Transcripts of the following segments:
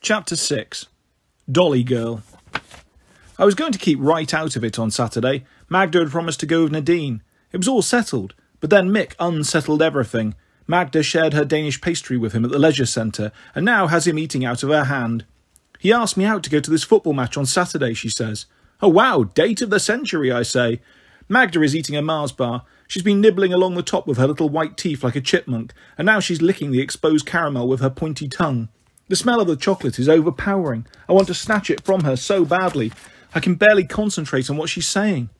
Chapter 6. Dolly Girl. I was going to keep right out of it on Saturday. Magda had promised to go with Nadine. It was all settled, but then Mick unsettled everything. Magda shared her Danish pastry with him at the leisure centre, and now has him eating out of her hand. He asked me out to go to this football match on Saturday, she says. Oh wow, date of the century, I say. Magda is eating a Mars bar. She's been nibbling along the top with her little white teeth like a chipmunk, and now she's licking the exposed caramel with her pointy tongue. The smell of the chocolate is overpowering. I want to snatch it from her so badly. I can barely concentrate on what she's saying.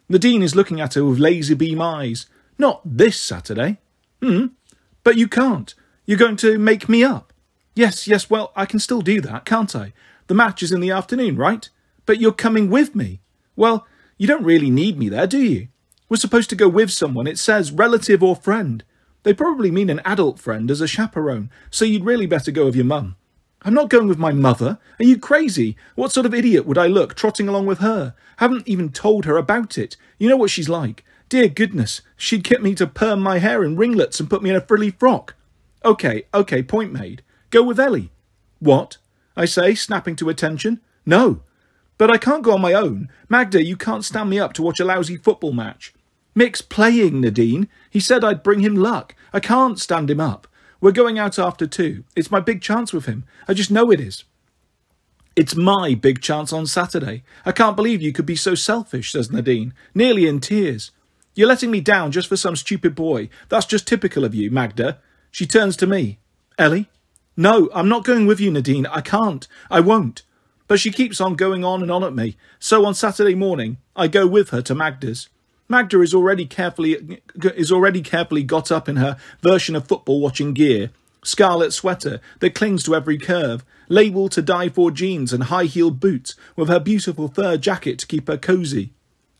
Nadine is looking at her with lazy beam eyes. Not this Saturday. But you can't. You're going to make me up. Yes, well, I can still do that, can't I? The match is in the afternoon, right? But you're coming with me. Well, you don't really need me there, do you? We're supposed to go with someone. It says relative or friend. They probably mean an adult friend as a chaperone, so you'd really better go with your mum. I'm not going with my mother. Are you crazy? What sort of idiot would I look trotting along with her? Haven't even told her about it. You know what she's like. Dear goodness, she'd get me to perm my hair in ringlets and put me in a frilly frock. Okay, point made. Go with Ellie. What? I say, snapping to attention. No. But I can't go on my own. Magda, you can't stand me up to watch a lousy football match. Mick's playing, Nadine. He said I'd bring him luck. I can't stand him up. We're going out after 2. It's my big chance with him. I just know it is. It's my big chance on Saturday. I can't believe you could be so selfish, says Nadine, nearly in tears. You're letting me down just for some stupid boy. That's just typical of you, Magda. She turns to me. Ellie? No, I'm not going with you, Nadine. I can't. I won't. But she keeps on going on and on at me. So on Saturday morning, I go with her to Magda's. Magda is already carefully got up in her version of football-watching gear, scarlet sweater that clings to every curve, labelled to die for jeans and high-heeled boots, with her beautiful fur jacket to keep her cosy.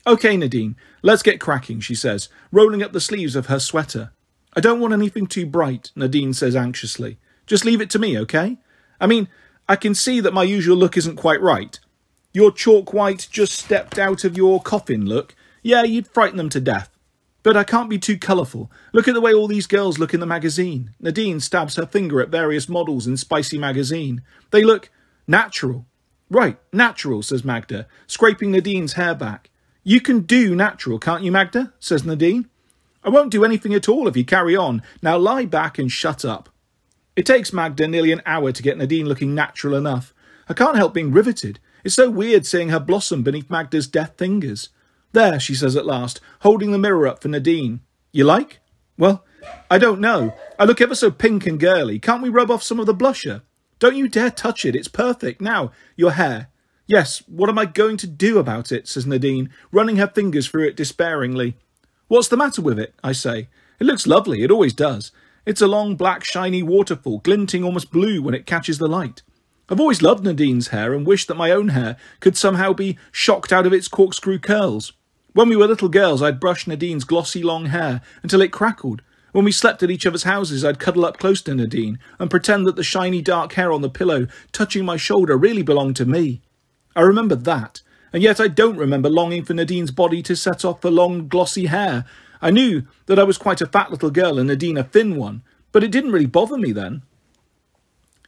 OK, Nadine, let's get cracking, she says, rolling up the sleeves of her sweater. I don't want anything too bright, Nadine says anxiously. Just leave it to me, OK? I mean, I can see that my usual look isn't quite right. Your chalk white just stepped out of your coffin look. Yeah, you'd frighten them to death. But I can't be too colourful. Look at the way all these girls look in the magazine. Nadine stabs her finger at various models in Spicy magazine. They look natural. Right, natural, says Magda, scraping Nadine's hair back. You can do natural, can't you, Magda? Says Nadine. I won't do anything at all if you carry on. Now lie back and shut up. It takes Magda nearly an hour to get Nadine looking natural enough. I can't help being riveted. It's so weird seeing her blossom beneath Magda's deft fingers. There, she says at last, holding the mirror up for Nadine. You like? Well, I don't know. I look ever so pink and girly. Can't we rub off some of the blusher? Don't you dare touch it. It's perfect. Now, your hair. Yes, what am I going to do about it, says Nadine, running her fingers through it despairingly. What's the matter with it, I say. It looks lovely. It always does. It's a long, black, shiny waterfall, glinting almost blue when it catches the light. I've always loved Nadine's hair and wished that my own hair could somehow be shocked out of its corkscrew curls. When we were little girls, I'd brush Nadine's glossy long hair until it crackled. When we slept at each other's houses, I'd cuddle up close to Nadine and pretend that the shiny dark hair on the pillow touching my shoulder really belonged to me. I remember that, and yet I don't remember longing for Nadine's body to set off for long, glossy hair. I knew that I was quite a fat little girl and Nadine a thin one, but it didn't really bother me then.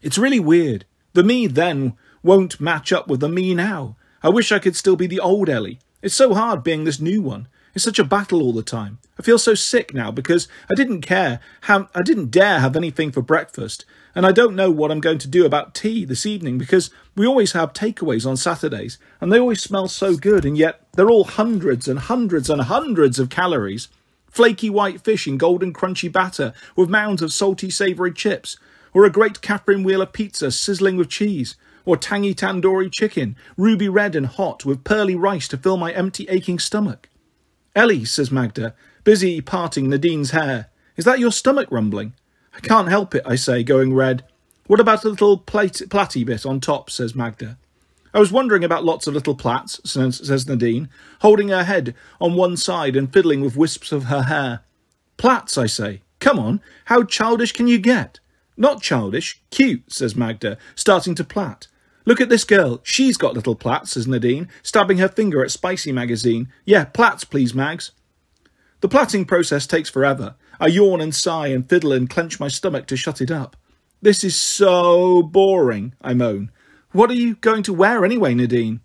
It's really weird. The me then won't match up with the me now. I wish I could still be the old Ellie. It's so hard being this new one. It's such a battle all the time. I feel so sick now because I didn't dare have anything for breakfast, and I don't know what I'm going to do about tea this evening because we always have takeaways on Saturdays, and they always smell so good, and yet they're all hundreds and hundreds and hundreds of calories. Flaky white fish in golden crunchy batter with mounds of salty savoury chips, or a great Catherine Wheeler pizza sizzling with cheese, or tangy tandoori chicken, ruby red and hot, with pearly rice to fill my empty aching stomach. Ellie, says Magda, busy parting Nadine's hair, is that your stomach rumbling? I can't help it, I say, going red. What about a little platty bit on top, says Magda. I was wondering about lots of little plaits, says Nadine, holding her head on one side and fiddling with wisps of her hair. Plaits, I say. Come on, how childish can you get? Not childish, cute, says Magda, starting to plait. Look at this girl. She's got little plaits, says Nadine, stabbing her finger at Spicy magazine. Yeah, plaits, please, Mags. The plaiting process takes forever. I yawn and sigh and fiddle and clench my stomach to shut it up. This is so boring, I moan. What are you going to wear anyway, Nadine?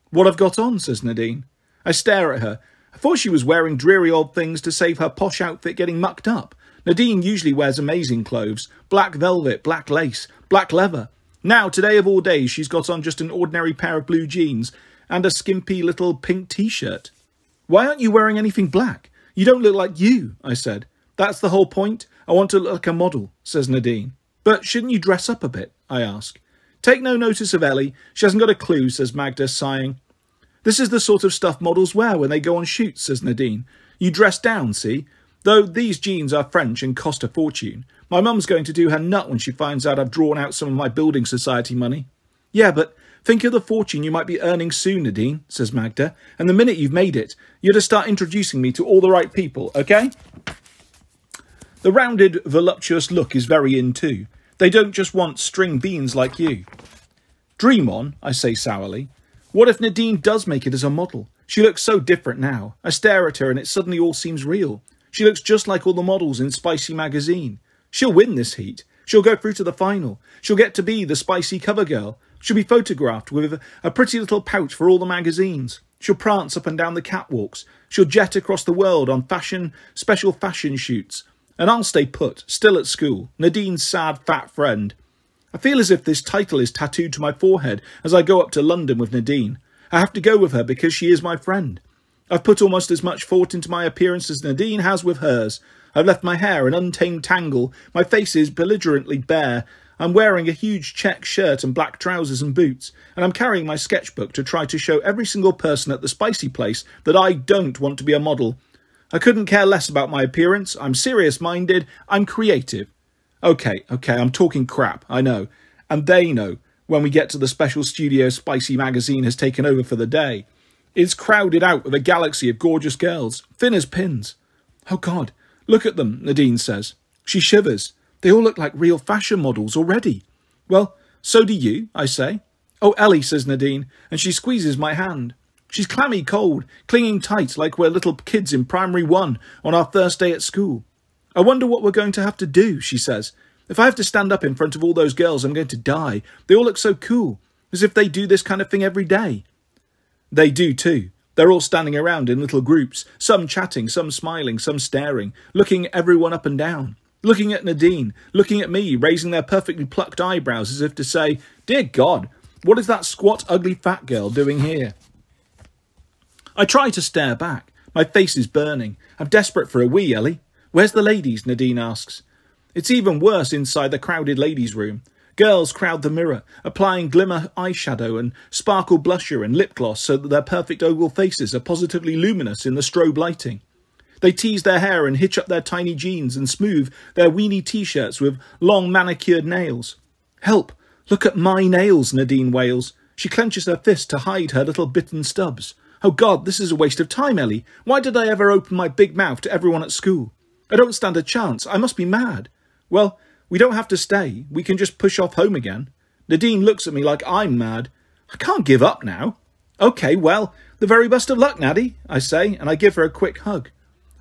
What I've got on, says Nadine. I stare at her. I thought she was wearing dreary old things to save her posh outfit getting mucked up. Nadine usually wears amazing clothes. Black velvet, black lace, black leather. Now, today of all days, she's got on just an ordinary pair of blue jeans and a skimpy little pink t-shirt. Why aren't you wearing anything black? You don't look like you, I said. That's the whole point. I want to look like a model, says Nadine. But shouldn't you dress up a bit? I ask. Take no notice of Ellie. She hasn't got a clue, says Magda, sighing. This is the sort of stuff models wear when they go on shoots, says Nadine. You dress down, see? Though these jeans are French and cost a fortune. My mum's going to do her nut when she finds out I've drawn out some of my building society money. Yeah, but think of the fortune you might be earning soon, Nadine, says Magda. And the minute you've made it, you're to start introducing me to all the right people, okay? The rounded, voluptuous look is very in too. They don't just want string beans like you. Dream on, I say sourly. What if Nadine does make it as a model? She looks so different now. I stare at her and it suddenly all seems real. She looks just like all the models in Spicy magazine. She'll win this heat. She'll go through to the final. She'll get to be the Spicy cover girl. She'll be photographed with a pretty little pouch for all the magazines. She'll prance up and down the catwalks. She'll jet across the world on special fashion shoots. And I'll stay put, still at school, Nadine's sad fat friend. I feel as if this title is tattooed to my forehead as I go up to London with Nadine. I have to go with her because she is my friend. I've put almost as much thought into my appearance as Nadine has with hers. I've left my hair an untamed tangle, my face is belligerently bare, I'm wearing a huge check shirt and black trousers and boots, and I'm carrying my sketchbook to try to show every single person at the Spicy place that I don't want to be a model. I couldn't care less about my appearance, I'm serious-minded, I'm creative. Okay, I'm talking crap, I know. And they know, when we get to the special studio Spicy magazine has taken over for the day. It's crowded out with a galaxy of gorgeous girls, thin as pins. Oh God, look at them, Nadine says. She shivers. They all look like real fashion models already. Well, so do you, I say. Oh, Ellie, says Nadine, and she squeezes my hand. She's clammy cold, clinging tight like we're little kids in primary 1 on our first day at school. I wonder what we're going to have to do, she says. If I have to stand up in front of all those girls, I'm going to die. They all look so cool, as if they do this kind of thing every day. They do too. They're all standing around in little groups, some chatting, some smiling, some staring, looking everyone up and down, looking at Nadine, looking at me, raising their perfectly plucked eyebrows as if to say, Dear God, what is that squat, ugly fat girl doing here? I try to stare back. My face is burning. I'm desperate for a wee, Ellie. Where's the ladies? Nadine asks. It's even worse inside the crowded ladies' room. Girls crowd the mirror, applying glimmer eyeshadow and sparkle blusher and lip gloss so that their perfect oval faces are positively luminous in the strobe lighting. They tease their hair and hitch up their tiny jeans and smooth their weenie t-shirts with long manicured nails. Help! Look at my nails, Nadine wails. She clenches her fist to hide her little bitten stubs. Oh God, this is a waste of time, Ellie. Why did I ever open my big mouth to everyone at school? I don't stand a chance. I must be mad. Well, we don't have to stay. We can just push off home again. Nadine looks at me like I'm mad. I can't give up now. Okay, well, the very best of luck, Nadie, I say, and I give her a quick hug.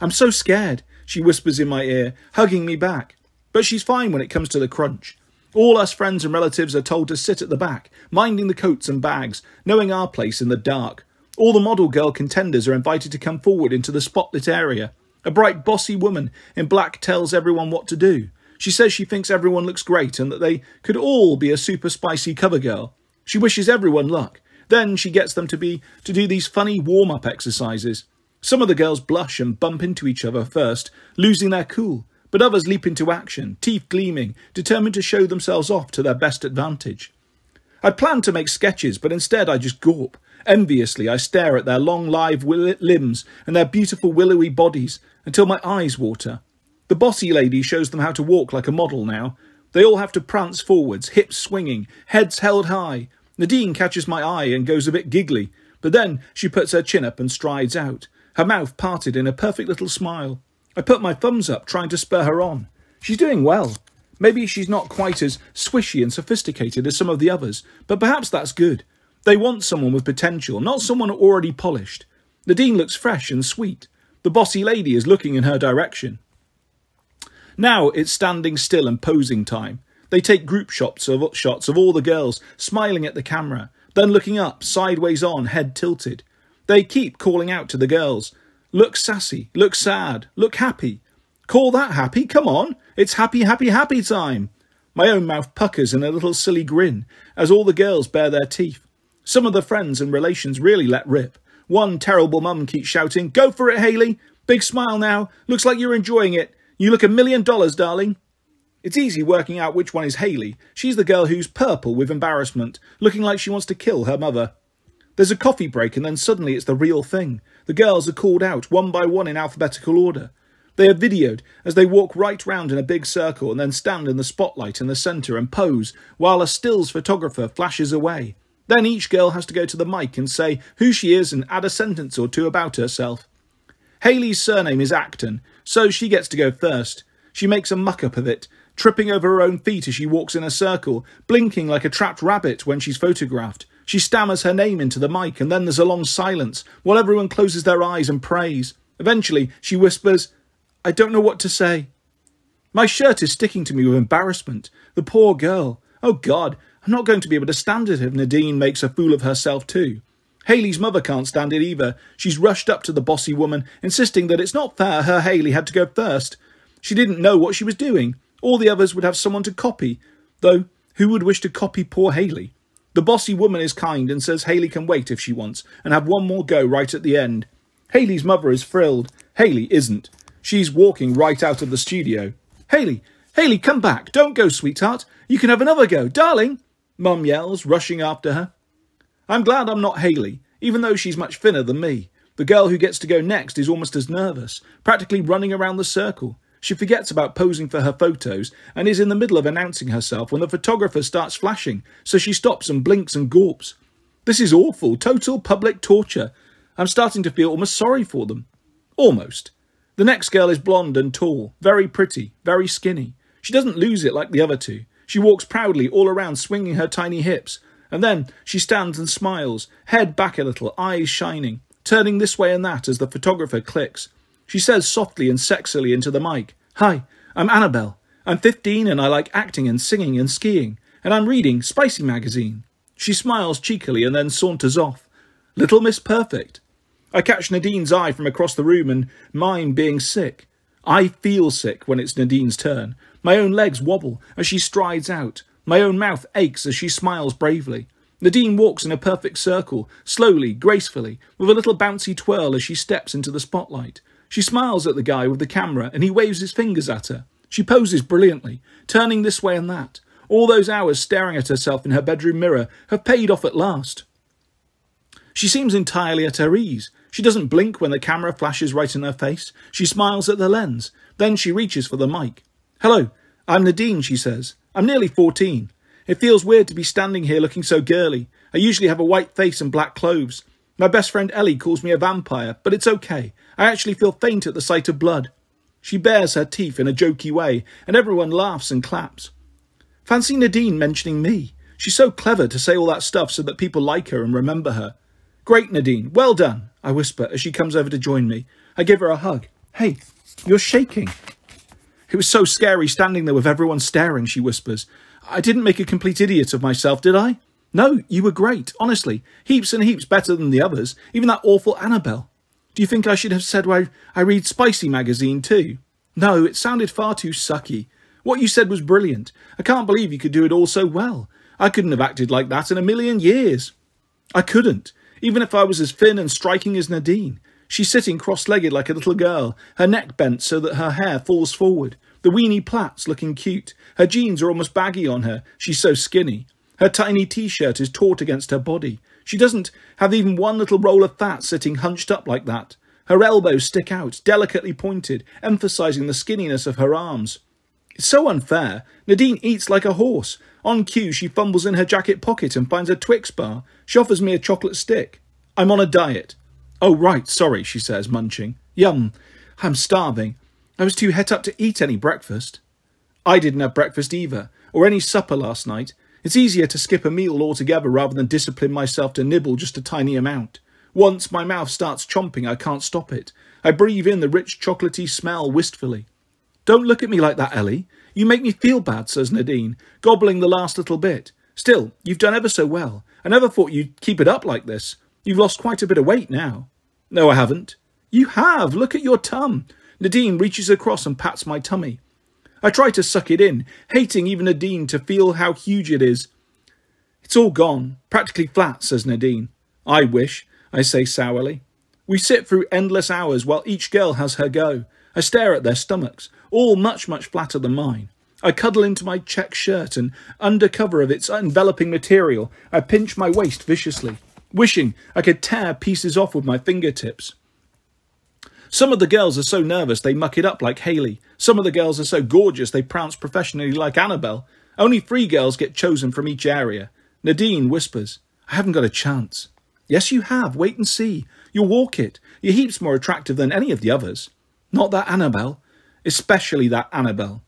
I'm so scared, she whispers in my ear, hugging me back. But she's fine when it comes to the crunch. All us friends and relatives are told to sit at the back, minding the coats and bags, knowing our place in the dark. All the model girl contenders are invited to come forward into the spotlit area. A bright, bossy woman in black tells everyone what to do. She says she thinks everyone looks great and that they could all be a super spicy cover girl. She wishes everyone luck. Then she gets them to do these funny warm-up exercises. Some of the girls blush and bump into each other first, losing their cool, but others leap into action, teeth gleaming, determined to show themselves off to their best advantage. I'd planned to make sketches, but instead I just gawp. Enviously, I stare at their long, live limbs and their beautiful willowy bodies until my eyes water. The bossy lady shows them how to walk like a model now. They all have to prance forwards, hips swinging, heads held high. Nadine catches my eye and goes a bit giggly, but then she puts her chin up and strides out, her mouth parted in a perfect little smile. I put my thumbs up, trying to spur her on. She's doing well. Maybe she's not quite as swishy and sophisticated as some of the others, but perhaps that's good. They want someone with potential, not someone already polished. Nadine looks fresh and sweet. The bossy lady is looking in her direction. Now it's standing still and posing time. They take group shots of all the girls smiling at the camera, then looking up, sideways on, head tilted. They keep calling out to the girls, "Look sassy, look sad, look happy. Call that happy? Come on, it's happy, happy, happy time." My own mouth puckers in a little silly grin as all the girls bare their teeth. Some of the friends and relations really let rip. One terrible mum keeps shouting, "Go for it, Hayley. Big smile now. Looks like you're enjoying it. You look $1,000,000, darling." It's easy working out which one is Hayley. She's the girl who's purple with embarrassment, looking like she wants to kill her mother. There's a coffee break and then suddenly it's the real thing. The girls are called out one by one in alphabetical order. They are videoed as they walk right round in a big circle and then stand in the spotlight in the centre and pose while a stills photographer flashes away. Then each girl has to go to the mic and say who she is and add a sentence or two about herself. Hayley's surname is Acton, so she gets to go first. She makes a muck-up of it, tripping over her own feet as she walks in a circle, blinking like a trapped rabbit when she's photographed. She stammers her name into the mic and then there's a long silence while everyone closes their eyes and prays. Eventually she whispers, "I don't know what to say." My shirt is sticking to me with embarrassment. The poor girl. Oh God, I'm not going to be able to stand it if Nadine makes a fool of herself too. Hayley's mother can't stand it either. She's rushed up to the bossy woman, insisting that it's not fair her Hayley had to go first. She didn't know what she was doing. All the others would have someone to copy. Though, who would wish to copy poor Hayley? The bossy woman is kind and says Hayley can wait if she wants, and have one more go right at the end. Hayley's mother is thrilled. Hayley isn't. She's walking right out of the studio. "Hayley, Hayley, come back. Don't go, sweetheart. You can have another go. Darling!" Mum yells, rushing after her. I'm glad I'm not Hayley, even though she's much thinner than me. The girl who gets to go next is almost as nervous, practically running around the circle. She forgets about posing for her photos and is in the middle of announcing herself when the photographer starts flashing, so she stops and blinks and gawps. This is awful, total public torture. I'm starting to feel almost sorry for them. Almost. The next girl is blonde and tall, very pretty, very skinny. She doesn't lose it like the other two. She walks proudly all around swinging her tiny hips, and then she stands and smiles, head back a little, eyes shining, turning this way and that as the photographer clicks. She says softly and sexily into the mic, "Hi, I'm Annabelle. I'm 15 and I like acting and singing and skiing, and I'm reading Spicy magazine." She smiles cheekily and then saunters off. Little Miss Perfect. I catch Nadine's eye from across the room and mine being sick. I feel sick when it's Nadine's turn. My own legs wobble as she strides out. My own mouth aches as she smiles bravely. Nadine walks in a perfect circle, slowly, gracefully, with a little bouncy twirl as she steps into the spotlight. She smiles at the guy with the camera and he waves his fingers at her. She poses brilliantly, turning this way and that. All those hours staring at herself in her bedroom mirror have paid off at last. She seems entirely at her ease. She doesn't blink when the camera flashes right in her face. She smiles at the lens. Then she reaches for the mic. "Hello, I'm Nadine," she says. "I'm nearly 14. It feels weird to be standing here looking so girly. I usually have a white face and black clothes. My best friend Ellie calls me a vampire, but it's okay. I actually feel faint at the sight of blood." She bares her teeth in a jokey way, and everyone laughs and claps. Fancy Nadine mentioning me. She's so clever to say all that stuff so that people like her and remember her. "Great, Nadine. Well done," I whisper as she comes over to join me. I give her a hug. "Hey, you're shaking." "It was so scary standing there with everyone staring," she whispers. "I didn't make a complete idiot of myself, did I?" "No, you were great, honestly. Heaps and heaps better than the others, even that awful Annabelle. Do you think I should have said I read Spicy magazine too?" "No, it sounded far too sucky. What you said was brilliant. I can't believe you could do it all so well. I couldn't have acted like that in a million years." I couldn't, even if I was as thin and striking as Nadine. She's sitting cross-legged like a little girl, her neck bent so that her hair falls forward, the weenie plaits looking cute. Her jeans are almost baggy on her, she's so skinny. Her tiny t-shirt is taut against her body. She doesn't have even one little roll of fat sitting hunched up like that. Her elbows stick out, delicately pointed, emphasising the skinniness of her arms. It's so unfair. Nadine eats like a horse. On cue, she fumbles in her jacket pocket and finds a Twix bar. She offers me a chocolate stick. "I'm on a diet." "Oh, right, sorry," she says, munching. "Yum, I'm starving. I was too het up to eat any breakfast." I didn't have breakfast either, or any supper last night. It's easier to skip a meal altogether rather than discipline myself to nibble just a tiny amount. Once my mouth starts chomping, I can't stop it. I breathe in the rich chocolatey smell wistfully. "Don't look at me like that, Ellie. You make me feel bad, says Nadine, gobbling the last little bit. Still, you've done ever so well. I never thought you'd keep it up like this. You've lost quite a bit of weight now. No, I haven't. You have. Look at your tum. Nadine reaches across and pats my tummy. I try to suck it in, hating even Nadine to feel how huge it is. It's all gone. Practically flat, says Nadine. I wish, I say sourly. We sit through endless hours while each girl has her go. I stare at their stomachs, all much, much flatter than mine. I cuddle into my check shirt and, under cover of its enveloping material, I pinch my waist viciously, wishing I could tear pieces off with my fingertips. Some of the girls are so nervous they muck it up like Hayley. Some of the girls are so gorgeous they prounce professionally like Annabelle. Only 3 girls get chosen from each area. Nadine whispers, I haven't got a chance. Yes, you have. Wait and see. You'll walk it. You're heaps more attractive than any of the others. Not that Annabelle. Especially that Annabelle.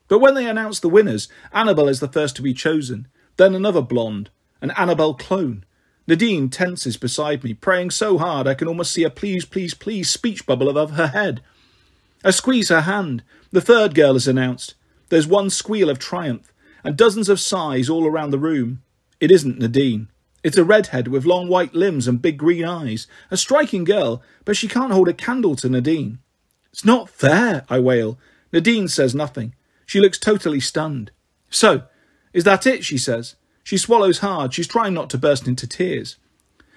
But when they announce the winners, Annabelle is the first to be chosen. Then another blonde. An Annabelle clone. Nadine tenses beside me, praying so hard I can almost see a please, please, please speech bubble above her head. I squeeze her hand. The 3rd girl is announced. There's one squeal of triumph, and dozens of sighs all around the room. It isn't Nadine. It's a redhead with long white limbs and big green eyes. A striking girl, but she can't hold a candle to Nadine. It's not fair, I wail. Nadine says nothing. She looks totally stunned. So, is that it, she says. She swallows hard. She's trying not to burst into tears.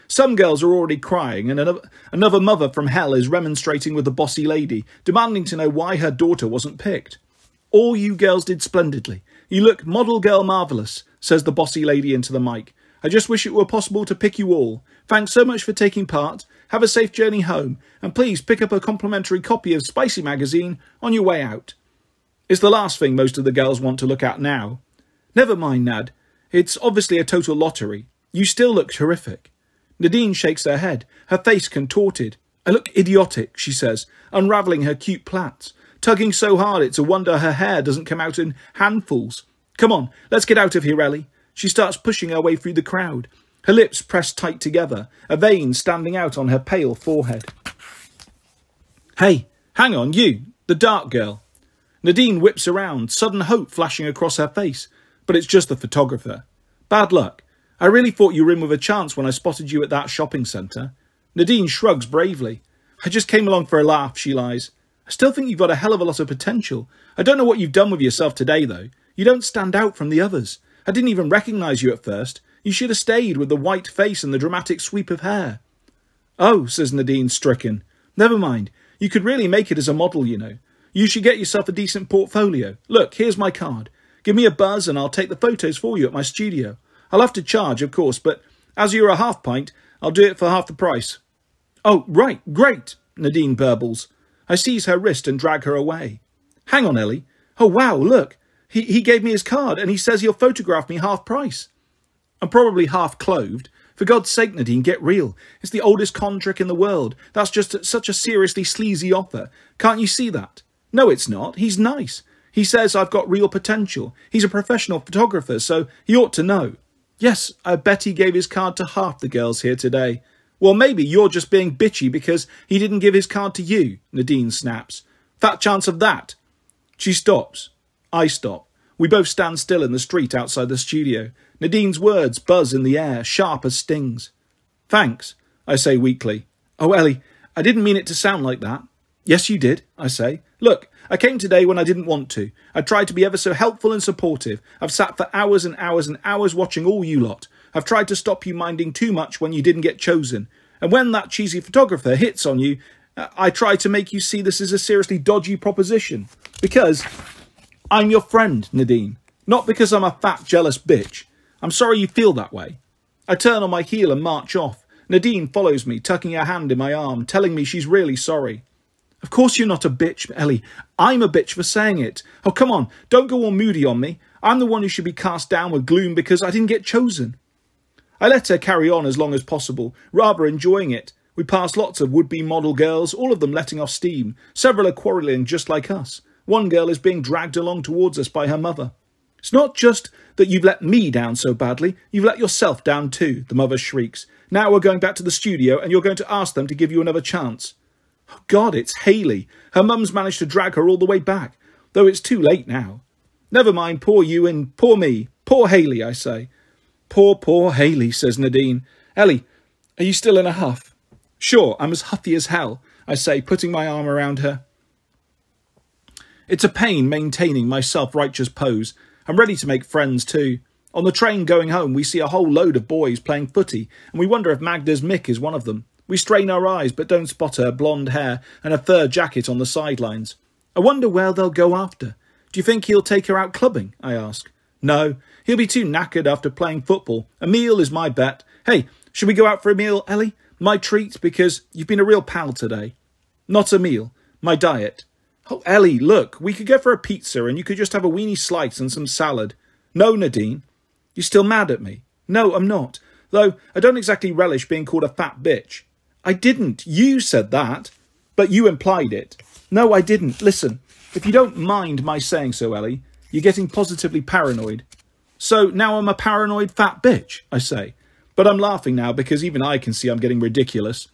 Some girls are already crying, and another mother from hell is remonstrating with the bossy lady, demanding to know why her daughter wasn't picked. All you girls did splendidly. You look model girl marvellous, says the bossy lady into the mic. I just wish it were possible to pick you all. Thanks so much for taking part. Have a safe journey home, and please pick up a complimentary copy of Spicy Magazine on your way out. It's the last thing most of the girls want to look at now. Never mind, Nad. It's obviously a total lottery. You still look terrific. Nadine shakes her head, her face contorted. I look idiotic, she says, unravelling her cute plaits, tugging so hard it's a wonder her hair doesn't come out in handfuls. Come on, let's get out of here, Ellie. She starts pushing her way through the crowd, her lips pressed tight together, a vein standing out on her pale forehead. Hey, hang on, you, the dark girl. Nadine whips around, sudden hope flashing across her face, but it's just the photographer. Bad luck. I really thought you were in with a chance when I spotted you at that shopping centre. Nadine shrugs bravely. I just came along for a laugh, she lies. I still think you've got a hell of a lot of potential. I don't know what you've done with yourself today, though. You don't stand out from the others. I didn't even recognise you at first. You should have stayed with the white face and the dramatic sweep of hair. Oh, says Nadine, stricken. Never mind. You could really make it as a model, you know. You should get yourself a decent portfolio. Look, here's my card. Give me a buzz and I'll take the photos for you at my studio. I'll have to charge, of course, but as you're a half pint, I'll do it for half the price. Oh, right, great, Nadine burbles. I seize her wrist and drag her away. Hang on, Ellie. Oh, wow, look. He gave me his card and he says he'll photograph me half price. I'm probably half clothed. For God's sake, Nadine, get real. It's the oldest con trick in the world. That's just such a seriously sleazy offer. Can't you see that? No, it's not. He's nice. He says I've got real potential. He's a professional photographer, so he ought to know. Yes, I bet he gave his card to half the girls here today. Well, maybe you're just being bitchy because he didn't give his card to you, Nadine snaps. Fat chance of that. She stops. I stop. We both stand still in the street outside the studio. Nadine's words buzz in the air, sharp as stings. Thanks, I say weakly. Oh, Ellie, I didn't mean it to sound like that. Yes, you did, I say. Look, I came today when I didn't want to. I tried to be ever so helpful and supportive. I've sat for hours and hours and hours watching all you lot. I've tried to stop you minding too much when you didn't get chosen. And when that cheesy photographer hits on you, I try to make you see this is a seriously dodgy proposition. Because I'm your friend, Nadine. Not because I'm a fat, jealous bitch. I'm sorry you feel that way. I turn on my heel and march off. Nadine follows me, tucking her hand in my arm, telling me she's really sorry. Of course you're not a bitch, Ellie. I'm a bitch for saying it. Oh, come on, don't go all moody on me. I'm the one who should be cast down with gloom because I didn't get chosen. I let her carry on as long as possible, rather enjoying it. We pass lots of would-be model girls, all of them letting off steam. Several are quarrelling just like us. One girl is being dragged along towards us by her mother. It's not just that you've let me down so badly, you've let yourself down too, the mother shrieks. Now we're going back to the studio and you're going to ask them to give you another chance. Oh God, it's Hayley. Her mum's managed to drag her all the way back, though it's too late now. Never mind, poor you and poor me. Poor Hayley, I say. Poor Hayley, says Nadine. Ellie, are you still in a huff? Sure, I'm as huffy as hell, I say, putting my arm around her. It's a pain maintaining my self-righteous pose. I'm ready to make friends too. On the train going home, we see a whole load of boys playing footy, and we wonder if Magda's Mick is one of them. We strain our eyes, but don't spot her blonde hair and a fur jacket on the sidelines. I wonder where they'll go after. Do you think he'll take her out clubbing? I ask. No, he'll be too knackered after playing football. A meal is my bet. Hey, should we go out for a meal, Ellie? My treat, because you've been a real pal today. Not a meal. My diet. Oh, Ellie, look, we could go for a pizza and you could just have a weenie slice and some salad. No, Nadine. You're still mad at me? No, I'm not. Though I don't exactly relish being called a fat bitch. I didn't. You said that. But you implied it. No, I didn't. Listen, if you don't mind my saying so, Ellie, you're getting positively paranoid. So now I'm a paranoid fat bitch, I say. But I'm laughing now because even I can see I'm getting ridiculous.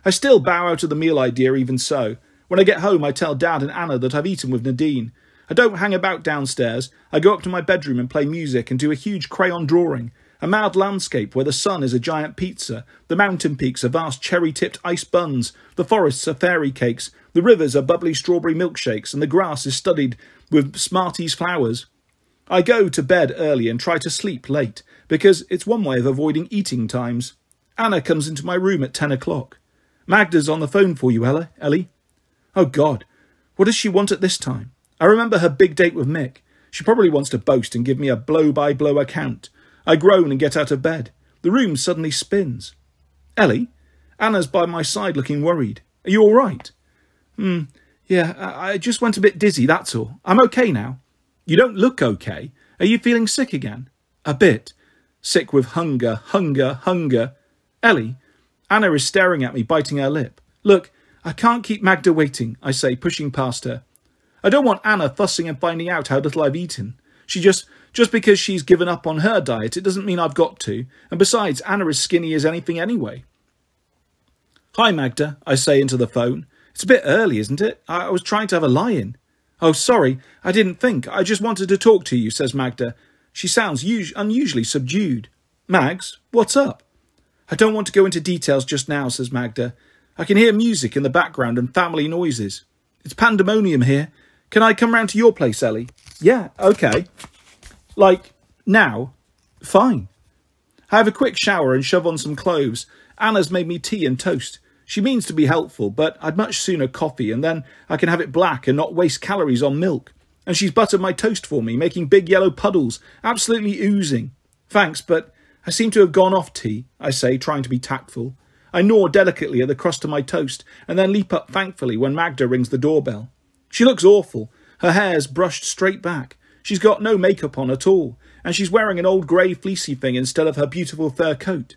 I still bow out of the meal idea even so. When I get home, I tell Dad and Anna that I've eaten with Nadine. I don't hang about downstairs. I go up to my bedroom and play music and do a huge crayon drawing. A mad landscape where the sun is a giant pizza, the mountain peaks are vast cherry-tipped ice buns, the forests are fairy cakes, the rivers are bubbly strawberry milkshakes, and the grass is studded with Smarties flowers. I go to bed early and try to sleep late, because it's one way of avoiding eating times. Anna comes into my room at 10 o'clock. Magda's on the phone for you, Ellie. Oh, God, what does she want at this time? I remember her big date with Mick. She probably wants to boast and give me a blow-by-blow account. I groan and get out of bed. The room suddenly spins. Ellie? Anna's by my side looking worried. Are you all right? Yeah, I just went a bit dizzy, that's all. I'm okay now. You don't look okay. Are you feeling sick again? A bit. Sick with hunger. Ellie? Anna is staring at me, biting her lip. Look, I can't keep Magda waiting, I say, pushing past her. I don't want Anna fussing and finding out how little I've eaten. Just because she's given up on her diet, it doesn't mean I've got to. And besides, Anna is skinny as anything anyway. Hi, Magda, I say into the phone. It's a bit early, isn't it? I was trying to have a lie-in. Oh, sorry, I didn't think. I just wanted to talk to you, says Magda. She sounds unusually subdued. Mags, what's up? I don't want to go into details just now, says Magda. I can hear music in the background and family noises. It's pandemonium here. Can I come round to your place, Ellie? Yeah, okay. Like, now? Fine. I have a quick shower and shove on some clothes. Anna's made me tea and toast. She means to be helpful, but I'd much sooner coffee, and then I can have it black and not waste calories on milk. And she's buttered my toast for me, making big yellow puddles, absolutely oozing. Thanks, but I seem to have gone off tea, I say, trying to be tactful. I gnaw delicately at the crust of my toast, and then leap up thankfully when Magda rings the doorbell. She looks awful. Her hair's brushed straight back. She's got no makeup on at all, and she's wearing an old grey fleecy thing instead of her beautiful fur coat.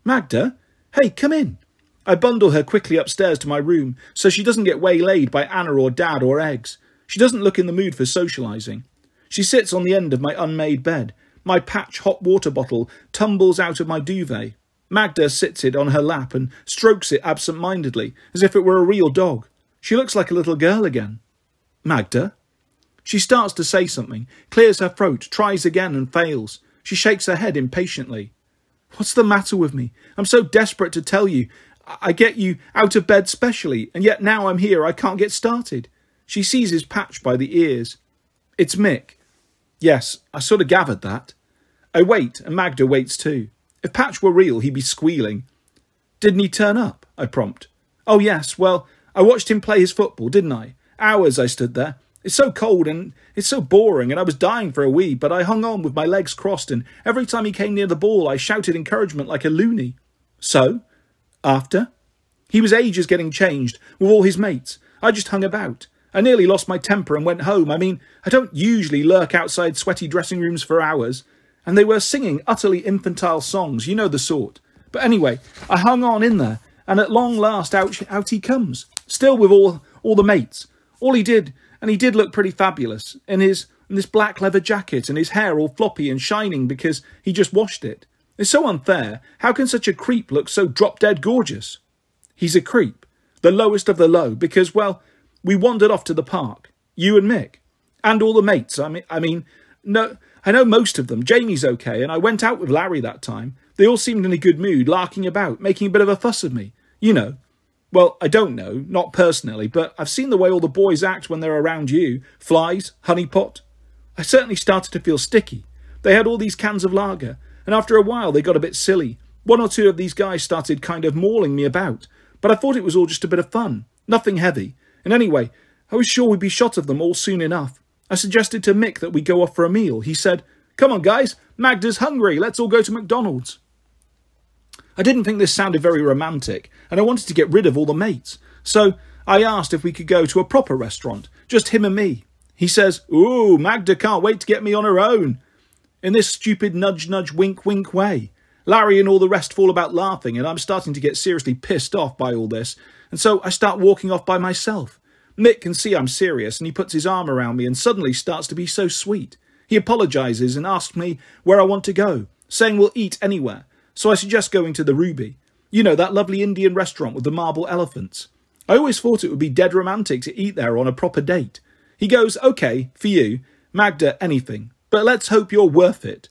Magda? Hey, come in. I bundle her quickly upstairs to my room so she doesn't get waylaid by Anna or Dad or Eggs. She doesn't look in the mood for socialising. She sits on the end of my unmade bed. My patch hot water bottle tumbles out of my duvet. Magda sits it on her lap and strokes it absent-mindedly, as if it were a real dog. She looks like a little girl again. Magda? She starts to say something, clears her throat, tries again and fails. She shakes her head impatiently. What's the matter with me? I'm so desperate to tell you. I get you out of bed specially, and yet now I'm here I can't get started. She seizes Patch by the ears. It's Mick. Yes, I sort of gathered that. I wait, and Magda waits too. If Patch were real, he'd be squealing. Didn't he turn up? I prompt. Oh yes, well, I watched him play his football, didn't I? Hours I stood there. It's so cold and it's so boring, and I was dying for a wee, but I hung on with my legs crossed, and every time he came near the ball, I shouted encouragement like a loony. So? After? He was ages getting changed with all his mates. I just hung about. I nearly lost my temper and went home. I mean, I don't usually lurk outside sweaty dressing rooms for hours. And they were singing utterly infantile songs, you know the sort. But anyway, I hung on in there, and at long last out he comes, still with all the mates. All he did, and he did look pretty fabulous, in this black leather jacket, and his hair all floppy and shining because he just washed it. It's so unfair. How can such a creep look so drop-dead gorgeous? He's a creep, the lowest of the low, because, well, we wandered off to the park, you and Mick. And all the mates. No, I know most of them. Jamie's okay, and I went out with Larry that time. They all seemed in a good mood, larking about, making a bit of a fuss of me. You know. Well, I don't know, not personally, but I've seen the way all the boys act when they're around you. Flies, honeypot. I certainly started to feel sticky. They had all these cans of lager, and after a while they got a bit silly. One or two of these guys started kind of mauling me about, but I thought it was all just a bit of fun. Nothing heavy. And anyway, I was sure we'd be shot of them all soon enough. I suggested to Mick that we go off for a meal. He said, "Come on, guys, Magda's hungry. Let's all go to McDonald's." I didn't think this sounded very romantic, and I wanted to get rid of all the mates. So I asked if we could go to a proper restaurant, just him and me. He says, "Ooh, Magda can't wait to get me on her own," in this stupid nudge-nudge wink-wink way. Larry and all the rest fall about laughing, and I'm starting to get seriously pissed off by all this, and so I start walking off by myself. Mick can see I'm serious, and he puts his arm around me and suddenly starts to be so sweet. He apologises and asks me where I want to go, saying we'll eat anywhere. So I suggest going to the Ruby. You know, that lovely Indian restaurant with the marble elephants. I always thought it would be dead romantic to eat there on a proper date. He goes, "Okay, for you, Magda, anything, but let's hope you're worth it."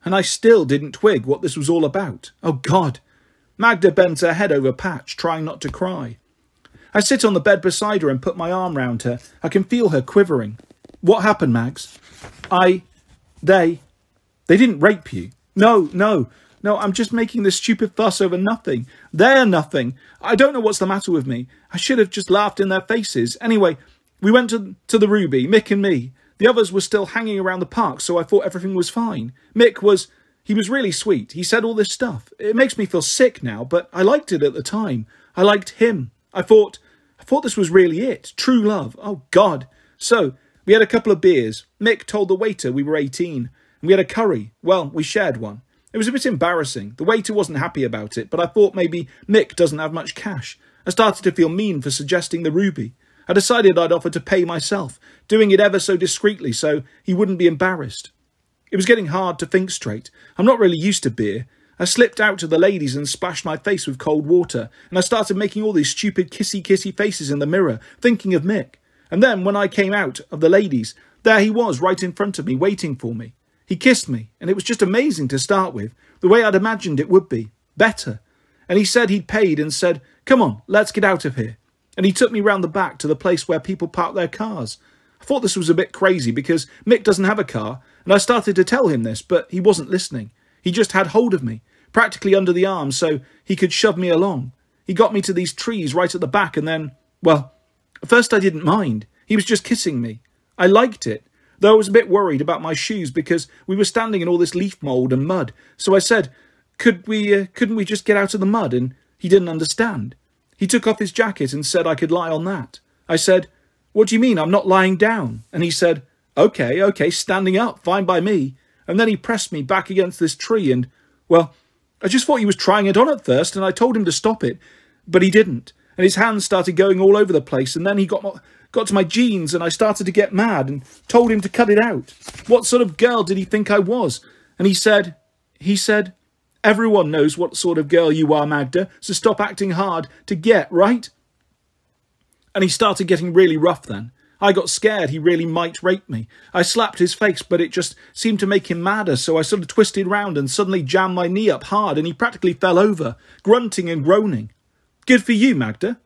And I still didn't twig what this was all about. Oh God. Magda bends her head over Patch, trying not to cry. I sit on the bed beside her and put my arm round her. I can feel her quivering. "What happened, Mags?" They didn't rape you. No, I'm just making this stupid fuss over nothing. They're nothing. I don't know what's the matter with me. I should have just laughed in their faces. Anyway, we went to the Ruby, Mick and me. The others were still hanging around the park, so I thought everything was fine. He was really sweet. He said all this stuff. It makes me feel sick now, but I liked it at the time. I liked him. I thought this was really it. True love. Oh, God. So, we had a couple of beers. Mick told the waiter we were 18. And we had a curry. Well, we shared one. It was a bit embarrassing. The waiter wasn't happy about it, but I thought maybe Mick doesn't have much cash. I started to feel mean for suggesting the Ruby. I decided I'd offer to pay myself, doing it ever so discreetly so he wouldn't be embarrassed. It was getting hard to think straight. I'm not really used to beer. I slipped out to the ladies and splashed my face with cold water, and I started making all these stupid kissy-kissy faces in the mirror, thinking of Mick. And then, when I came out of the ladies, there he was right in front of me, waiting for me. He kissed me, and it was just amazing to start with, the way I'd imagined it would be. Better. And he said he'd paid and said, "Come on, let's get out of here." And he took me round the back to the place where people park their cars. I thought this was a bit crazy because Mick doesn't have a car, and I started to tell him this, but he wasn't listening. He just had hold of me, practically under the arm, so he could shove me along. He got me to these trees right at the back, and then, well, at first I didn't mind. He was just kissing me. I liked it, though I was a bit worried about my shoes because we were standing in all this leaf mould and mud. So I said, couldn't we just get out of the mud? And he didn't understand. He took off his jacket and said I could lie on that. I said, "What do you mean? I'm not lying down." And he said, Okay, standing up, fine by me. And then he pressed me back against this tree and, well, I just thought he was trying it on at first, and I told him to stop it, but he didn't. And his hands started going all over the place, and then he got to my jeans, and I started to get mad and told him to cut it out. What sort of girl did he think I was? And he said, "Everyone knows what sort of girl you are, Magda, so stop acting hard to get, right?" And he started getting really rough then. I got scared he really might rape me. I slapped his face, but it just seemed to make him madder, so I sort of twisted round and suddenly jammed my knee up hard, and he practically fell over, grunting and groaning. Good for you, Magda.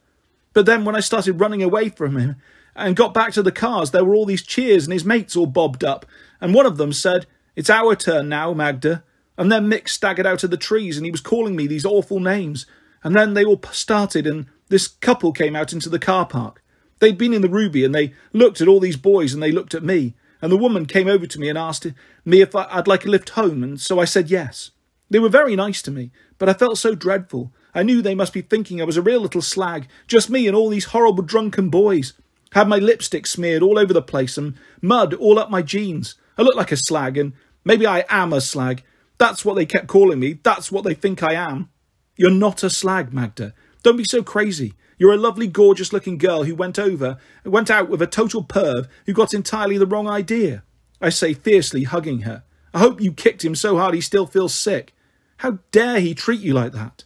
But then when I started running away from him and got back to the cars, there were all these cheers and his mates all bobbed up, and one of them said, "It's our turn now, Magda." And then Mick staggered out of the trees, and he was calling me these awful names. And then they all started, and this couple came out into the car park. They'd been in the Ruby, and they looked at all these boys, and they looked at me. And the woman came over to me and asked me if I'd like a lift home, and so I said yes. They were very nice to me, but I felt so dreadful. I knew they must be thinking I was a real little slag, just me and all these horrible drunken boys. Had my lipstick smeared all over the place and mud all up my jeans. I looked like a slag, and maybe I am a slag. That's what they kept calling me. That's what they think I am. You're not a slag, Magda. Don't be so crazy. You're a lovely, gorgeous-looking girl who went out with a total perv who got entirely the wrong idea. I say fiercely, hugging her. I hope you kicked him so hard he still feels sick. How dare he treat you like that?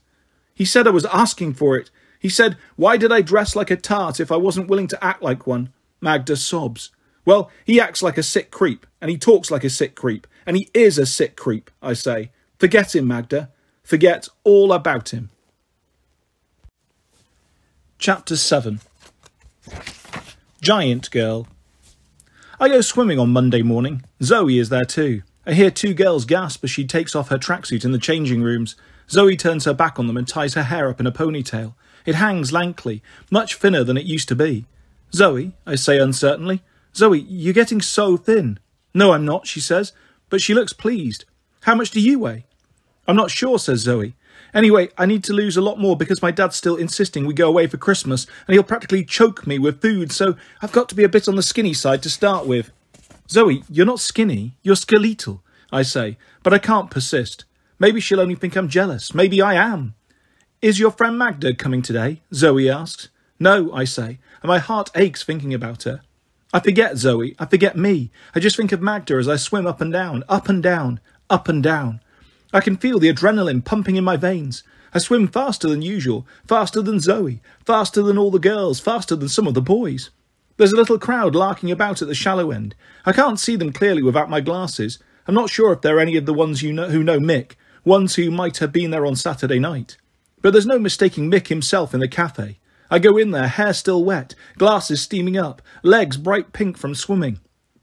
He said I was asking for it. He said, why did I dress like a tart if I wasn't willing to act like one? Magda sobs. Well, he acts like a sick creep, and he talks like a sick creep, and he is a sick creep, I say. Forget him, Magda. Forget all about him. Chapter 7. Giant Girl. I go swimming on Monday morning. Zoe is there too. I hear two girls gasp as she takes off her tracksuit in the changing rooms. Zoe turns her back on them and ties her hair up in a ponytail. It hangs lankly, much thinner than it used to be. Zoe, I say uncertainly. Zoe, you're getting so thin. No, I'm not, she says, but she looks pleased. How much do you weigh? I'm not sure, says Zoe. Anyway, I need to lose a lot more because my dad's still insisting we go away for Christmas and he'll practically choke me with food, so I've got to be a bit on the skinny side to start with. Zoe, you're not skinny, you're skeletal, I say, but I can't persist. Maybe she'll only think I'm jealous. Maybe I am. Is your friend Magda coming today? Zoe asks. No, I say, and my heart aches thinking about her. I forget Zoe, I forget me. I just think of Magda as I swim up and down, up and down, up and down. I can feel the adrenaline pumping in my veins. I swim faster than usual, faster than Zoe, faster than all the girls, faster than some of the boys. There's a little crowd larking about at the shallow end. I can't see them clearly without my glasses. I'm not sure if they're any of the ones who know Mick, ones who might have been there on Saturday night. But there's no mistaking Mick himself in the cafe. I go in there, hair still wet, glasses steaming up, legs bright pink from swimming.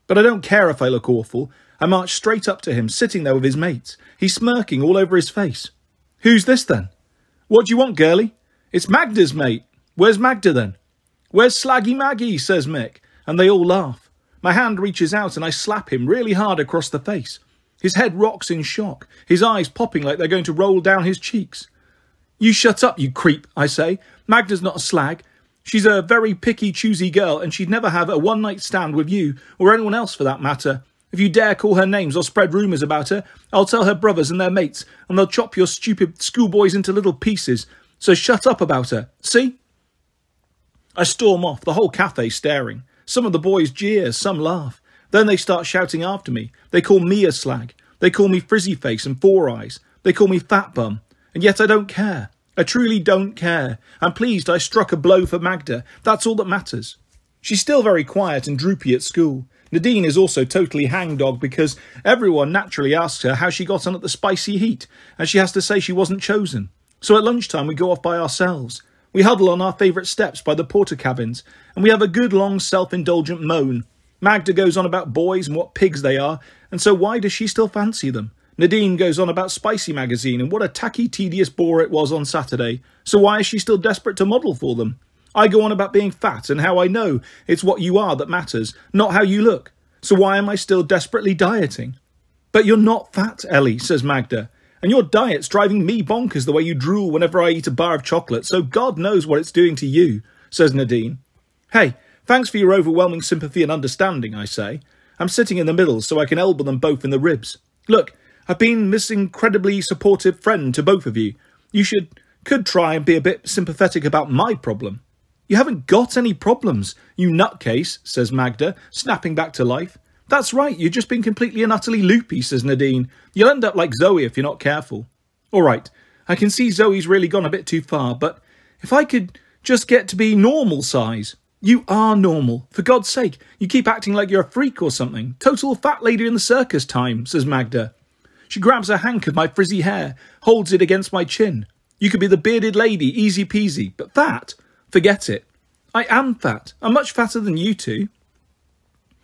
But I don't care if I look awful. I march straight up to him, sitting there with his mates. He's smirking all over his face. Who's this then? What do you want, girlie? It's Magda's mate. Where's Magda then? Where's Slaggy Maggie, says Mick, and they all laugh. My hand reaches out and I slap him really hard across the face. His head rocks in shock, his eyes popping like they're going to roll down his cheeks. You shut up, you creep, I say. Magda's not a slag. She's a very picky, choosy girl, and she'd never have a one-night stand with you, or anyone else for that matter. If you dare call her names or spread rumours about her, I'll tell her brothers and their mates, and they'll chop your stupid schoolboys into little pieces. So shut up about her, see? I storm off, the whole cafe staring. Some of the boys jeer, some laugh. Then they start shouting after me. They call me a slag. They call me frizzy face and four eyes. They call me fat bum. And yet I don't care. I truly don't care. I'm pleased I struck a blow for Magda. That's all that matters. She's still very quiet and droopy at school. Nadine is also totally hangdog because everyone naturally asks her how she got on at the spicy heat, and she has to say she wasn't chosen. So at lunchtime we go off by ourselves. We huddle on our favourite steps by the porter cabins, and we have a good long self-indulgent moan. Magda goes on about boys and what pigs they are, and so why does she still fancy them? Nadine goes on about Spicy magazine and what a tacky, tedious bore it was on Saturday, so why is she still desperate to model for them? I go on about being fat and how I know it's what you are that matters, not how you look. So why am I still desperately dieting? But you're not fat, Ellie, says Magda. And your diet's driving me bonkers the way you drool whenever I eat a bar of chocolate, so God knows what it's doing to you, says Nadine. Hey, thanks for your overwhelming sympathy and understanding, I say. I'm sitting in the middle so I can elbow them both in the ribs. Look, I've been this incredibly supportive friend to both of you. You could try and be a bit sympathetic about my problem. You haven't got any problems, you nutcase, says Magda, snapping back to life. That's right, you've just been completely and utterly loopy, says Nadine. You'll end up like Zoe if you're not careful. All right, I can see Zoe's really gone a bit too far, but if I could just get to be normal size. You are normal. For God's sake, you keep acting like you're a freak or something. Total fat lady in the circus time, says Magda. She grabs a hank of my frizzy hair, holds it against my chin. You could be the bearded lady, easy peasy, but fat? Forget it. I am fat. I'm much fatter than you two.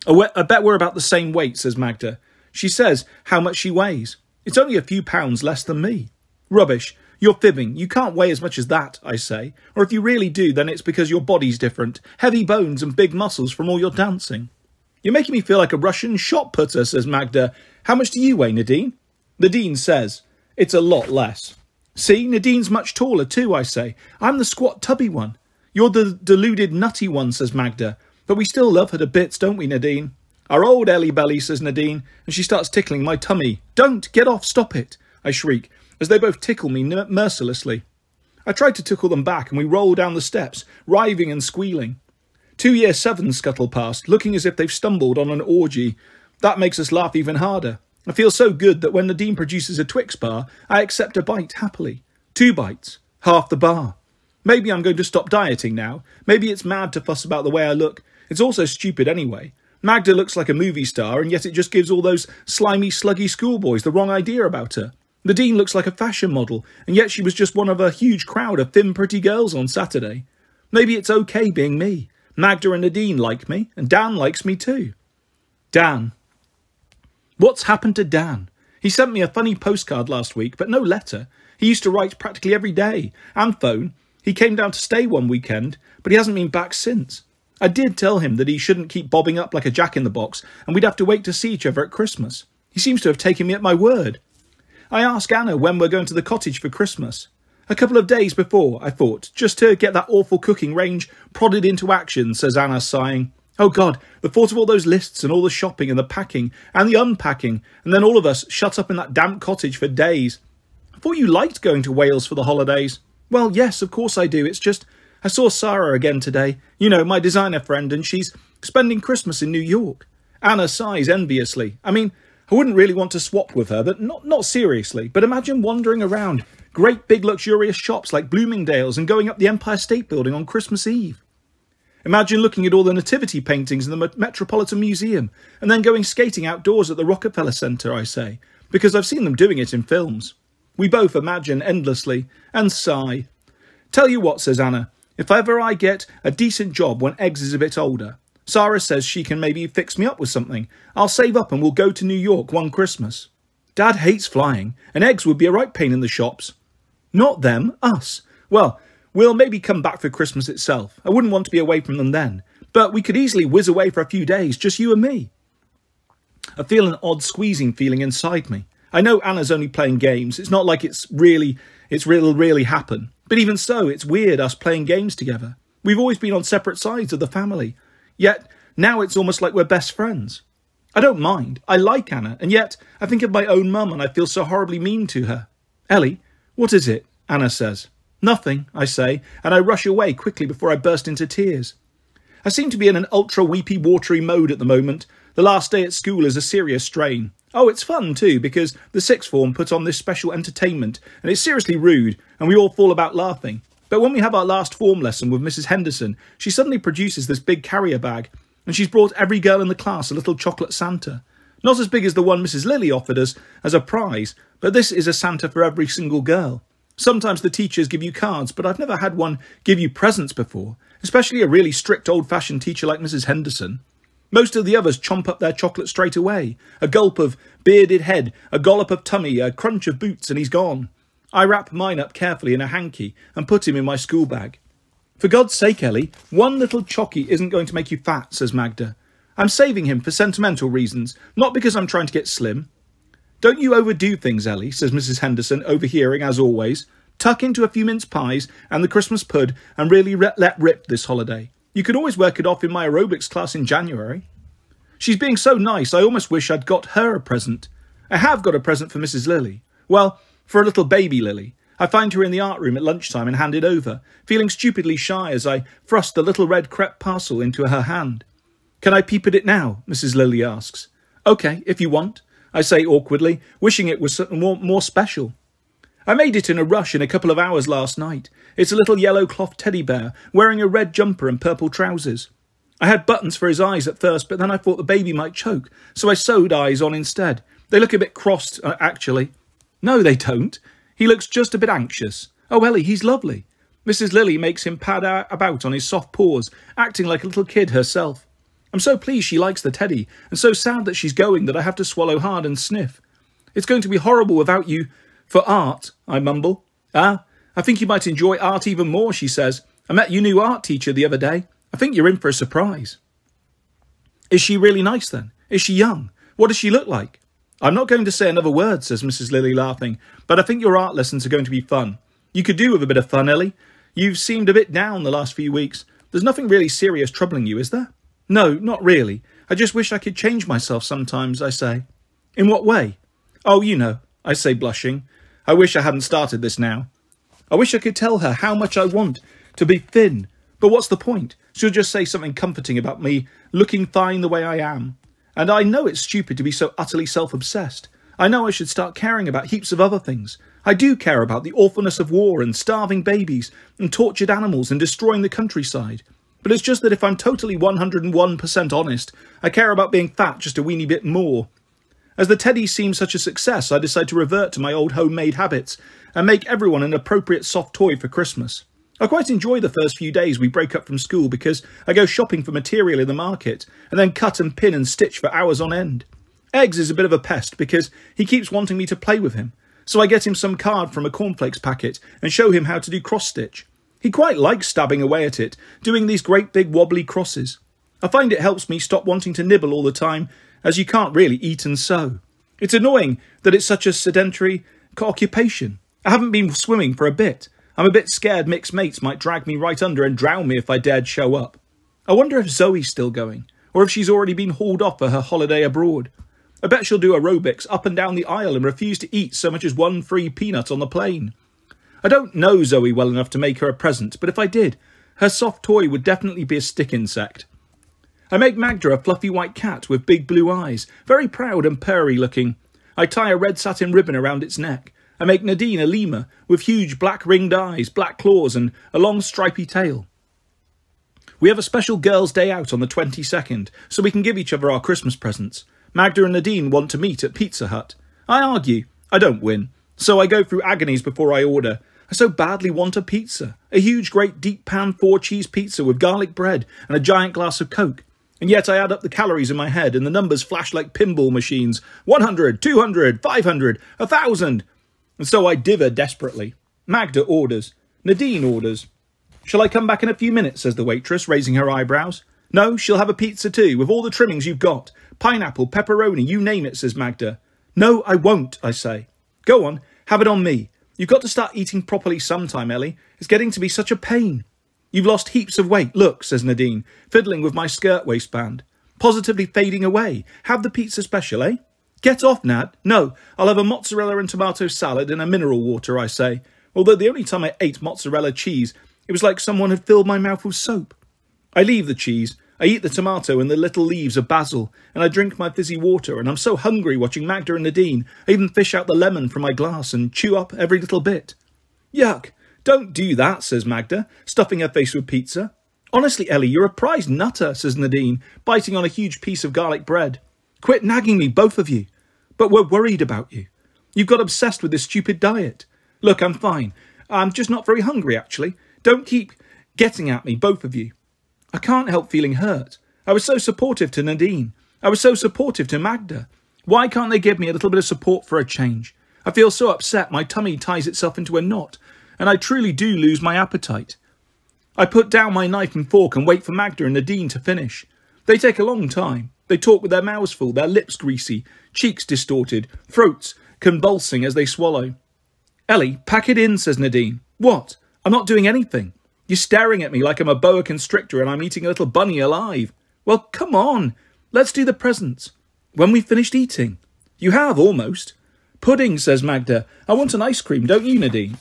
I bet we're about the same weight, says Magda. She says how much she weighs. It's only a few pounds less than me. Rubbish. You're fibbing. You can't weigh as much as that, I say. Or if you really do, then it's because your body's different. Heavy bones and big muscles from all your dancing. You're making me feel like a Russian shot putter, says Magda. How much do you weigh, Nadine? Nadine says, it's a lot less. See, Nadine's much taller too, I say. I'm the squat tubby one. You're the deluded nutty one, says Magda. But we still love her to bits, don't we, Nadine? Our old Ellie Belly, says Nadine, and she starts tickling my tummy. Don't! Get off! Stop it! I shriek, as they both tickle me mercilessly. I try to tickle them back, and we roll down the steps, writhing and squealing. 2 Year 7s scuttle past, looking as if they've stumbled on an orgy. That makes us laugh even harder. I feel so good that when Nadine produces a Twix bar, I accept a bite happily. 2 bites. Half the bar. Maybe I'm going to stop dieting now. Maybe it's mad to fuss about the way I look. It's also stupid anyway. Magda looks like a movie star, and yet it just gives all those slimy, sluggy schoolboys the wrong idea about her. Nadine looks like a fashion model, and yet she was just one of a huge crowd of thin, pretty girls on Saturday. Maybe it's okay being me. Magda and Nadine like me, and Dan likes me too. Dan. What's happened to Dan? He sent me a funny postcard last week, but no letter. He used to write practically every day, and phone. He came down to stay one weekend, but he hasn't been back since. I did tell him that he shouldn't keep bobbing up like a jack-in-the-box, and we'd have to wait to see each other at Christmas. He seems to have taken me at my word. I asked Anna when we're going to the cottage for Christmas. A couple of days before, I thought, just to get that awful cooking range prodded into action, says Anna, sighing. Oh God, the thought of all those lists and all the shopping and the packing and the unpacking, and then all of us shut up in that damp cottage for days. I thought you liked going to Wales for the holidays. Well, yes, of course I do. It's just, I saw Sarah again today. You know, my designer friend, and she's spending Christmas in New York. Anna sighs enviously. I mean, I wouldn't really want to swap with her, but not seriously. But imagine wandering around great big luxurious shops like Bloomingdale's and going up the Empire State Building on Christmas Eve. Imagine looking at all the nativity paintings in the Metropolitan Museum and then going skating outdoors at the Rockefeller Center, I say, because I've seen them doing it in films. We both imagine endlessly and sigh. Tell you what, says Anna, if ever I get a decent job when Eggs is a bit older, Sarah says she can maybe fix me up with something. I'll save up and we'll go to New York one Christmas. Dad hates flying, and Eggs would be a right pain in the shops. Not them, us. Well, we'll maybe come back for Christmas itself. I wouldn't want to be away from them then, but we could easily whiz away for a few days, just you and me. I feel an odd squeezing feeling inside me. I know Anna's only playing games. It's not like it'll really happen. But even so, it's weird us playing games together. We've always been on separate sides of the family. Yet, now it's almost like we're best friends. I don't mind. I like Anna, and yet I think of my own mum and I feel so horribly mean to her. Ellie, what is it? Anna says. Nothing, I say, and I rush away quickly before I burst into tears. I seem to be in an ultra-weepy, watery mode at the moment. The last day at school is a serious strain. Oh, it's fun too, because the sixth form put on this special entertainment, and it's seriously rude, and we all fall about laughing. But when we have our last form lesson with Mrs. Henderson, she suddenly produces this big carrier bag, and she's brought every girl in the class a little chocolate Santa. Not as big as the one Mrs. Lily offered us as a prize, but this is a Santa for every single girl. Sometimes the teachers give you cards, but I've never had one give you presents before, especially a really strict old-fashioned teacher like Mrs. Henderson. Most of the others chomp up their chocolate straight away. A gulp of bearded head, a gollop of tummy, a crunch of boots, and he's gone. I wrap mine up carefully in a hanky and put him in my school bag. For God's sake, Ellie, one little chocky isn't going to make you fat, says Magda. I'm saving him for sentimental reasons, not because I'm trying to get slim. Don't you overdo things, Ellie, says Mrs. Henderson, overhearing as always. Tuck into a few mince pies and the Christmas pud and really let rip this holiday. You could always work it off in my aerobics class in January. She's being so nice, I almost wish I'd got her a present. I have got a present for Mrs. Lily. Well, for a little baby Lily. I find her in the art room at lunchtime and hand it over, feeling stupidly shy as I thrust the little red crepe parcel into her hand. Can I peep at it now? Mrs. Lily asks. OK, if you want, I say awkwardly, wishing it was something more special. I made it in a rush in a couple of hours last night. It's a little yellow cloth teddy bear, wearing a red jumper and purple trousers. I had buttons for his eyes at first, but then I thought the baby might choke, so I sewed eyes on instead. They look a bit crossed, actually. No, they don't. He looks just a bit anxious. Oh, Ellie, he's lovely. Mrs. Lily makes him pad about on his soft paws, acting like a little kid herself. I'm so pleased she likes the teddy, and so sad that she's going that I have to swallow hard and sniff. It's going to be horrible without you. For art, I mumble. Ah, I think you might enjoy art even more, she says. I met your new art teacher the other day. I think you're in for a surprise. Is she really nice then? Is she young? What does she look like? I'm not going to say another word, says Mrs. Lily, laughing, but I think your art lessons are going to be fun. You could do with a bit of fun, Ellie. You've seemed a bit down the last few weeks. There's nothing really serious troubling you, is there? No, not really. I just wish I could change myself sometimes, I say. In what way? Oh, you know, I say, blushing. I wish I hadn't started this now. I wish I could tell her how much I want to be thin. But what's the point? She'll just say something comforting about me looking fine the way I am. And I know it's stupid to be so utterly self-obsessed. I know I should start caring about heaps of other things. I do care about the awfulness of war and starving babies and tortured animals and destroying the countryside. But it's just that if I'm totally 101% honest, I care about being fat just a weeny bit more. As the teddies seem such a success, I decide to revert to my old homemade habits and make everyone an appropriate soft toy for Christmas. I quite enjoy the first few days we break up from school because I go shopping for material in the market and then cut and pin and stitch for hours on end. Eggs is a bit of a pest because he keeps wanting me to play with him, so I get him some card from a cornflakes packet and show him how to do cross-stitch. He quite likes stabbing away at it, doing these great big wobbly crosses. I find it helps me stop wanting to nibble all the time, as you can't really eat and sew. It's annoying that it's such a sedentary occupation. I haven't been swimming for a bit. I'm a bit scared mixed mates might drag me right under and drown me if I dared show up. I wonder if Zoe's still going, or if she's already been hauled off for her holiday abroad. I bet she'll do aerobics up and down the aisle and refuse to eat so much as one free peanut on the plane. I don't know Zoe well enough to make her a present, but if I did, her soft toy would definitely be a stick insect. I make Magda a fluffy white cat with big blue eyes, very proud and purry looking. I tie a red satin ribbon around its neck. I make Nadine a lemur with huge black ringed eyes, black claws and a long stripy tail. We have a special girls' day out on the 22nd, so we can give each other our Christmas presents. Magda and Nadine want to meet at Pizza Hut. I argue. I don't win. So I go through agonies before I order. I so badly want a pizza. A huge, great, deep pan 4-cheese pizza with garlic bread and a giant glass of Coke. And yet I add up the calories in my head and the numbers flash like pinball machines. 100, 200, 500, 1,000. And so I dither desperately. Magda orders. Nadine orders. Shall I come back in a few minutes, says the waitress, raising her eyebrows. No, she'll have a pizza too, with all the trimmings you've got. Pineapple, pepperoni, you name it, says Magda. No, I won't, I say. Go on, have it on me. You've got to start eating properly sometime, Ellie. It's getting to be such a pain. You've lost heaps of weight, look, says Nadine, fiddling with my skirt waistband. Positively fading away. Have the pizza special, eh? Get off, Nad. No, I'll have a mozzarella and tomato salad and a mineral water, I say. Although the only time I ate mozzarella cheese, it was like someone had filled my mouth with soap. I leave the cheese. I eat the tomato and the little leaves of basil, and I drink my fizzy water, and I'm so hungry watching Magda and Nadine. I even fish out the lemon from my glass and chew up every little bit. Yuck! Don't do that, says Magda, stuffing her face with pizza. Honestly, Ellie, you're a prize nutter, says Nadine, biting on a huge piece of garlic bread. Quit nagging me, both of you. But we're worried about you. You've got obsessed with this stupid diet. Look, I'm fine. I'm just not very hungry, actually. Don't keep getting at me, both of you. I can't help feeling hurt. I was so supportive to Nadine. I was so supportive to Magda. Why can't they give me a little bit of support for a change? I feel so upset my tummy ties itself into a knot, and I truly do lose my appetite. I put down my knife and fork and wait for Magda and Nadine to finish. They take a long time. They talk with their mouths full, their lips greasy, cheeks distorted, throats convulsing as they swallow. Ellie, pack it in, says Nadine. What? I'm not doing anything. You're staring at me like I'm a boa constrictor and I'm eating a little bunny alive. Well, come on. Let's do the presents. When we've finished eating. You have, almost. Pudding, says Magda. I want an ice cream, don't you, Nadine?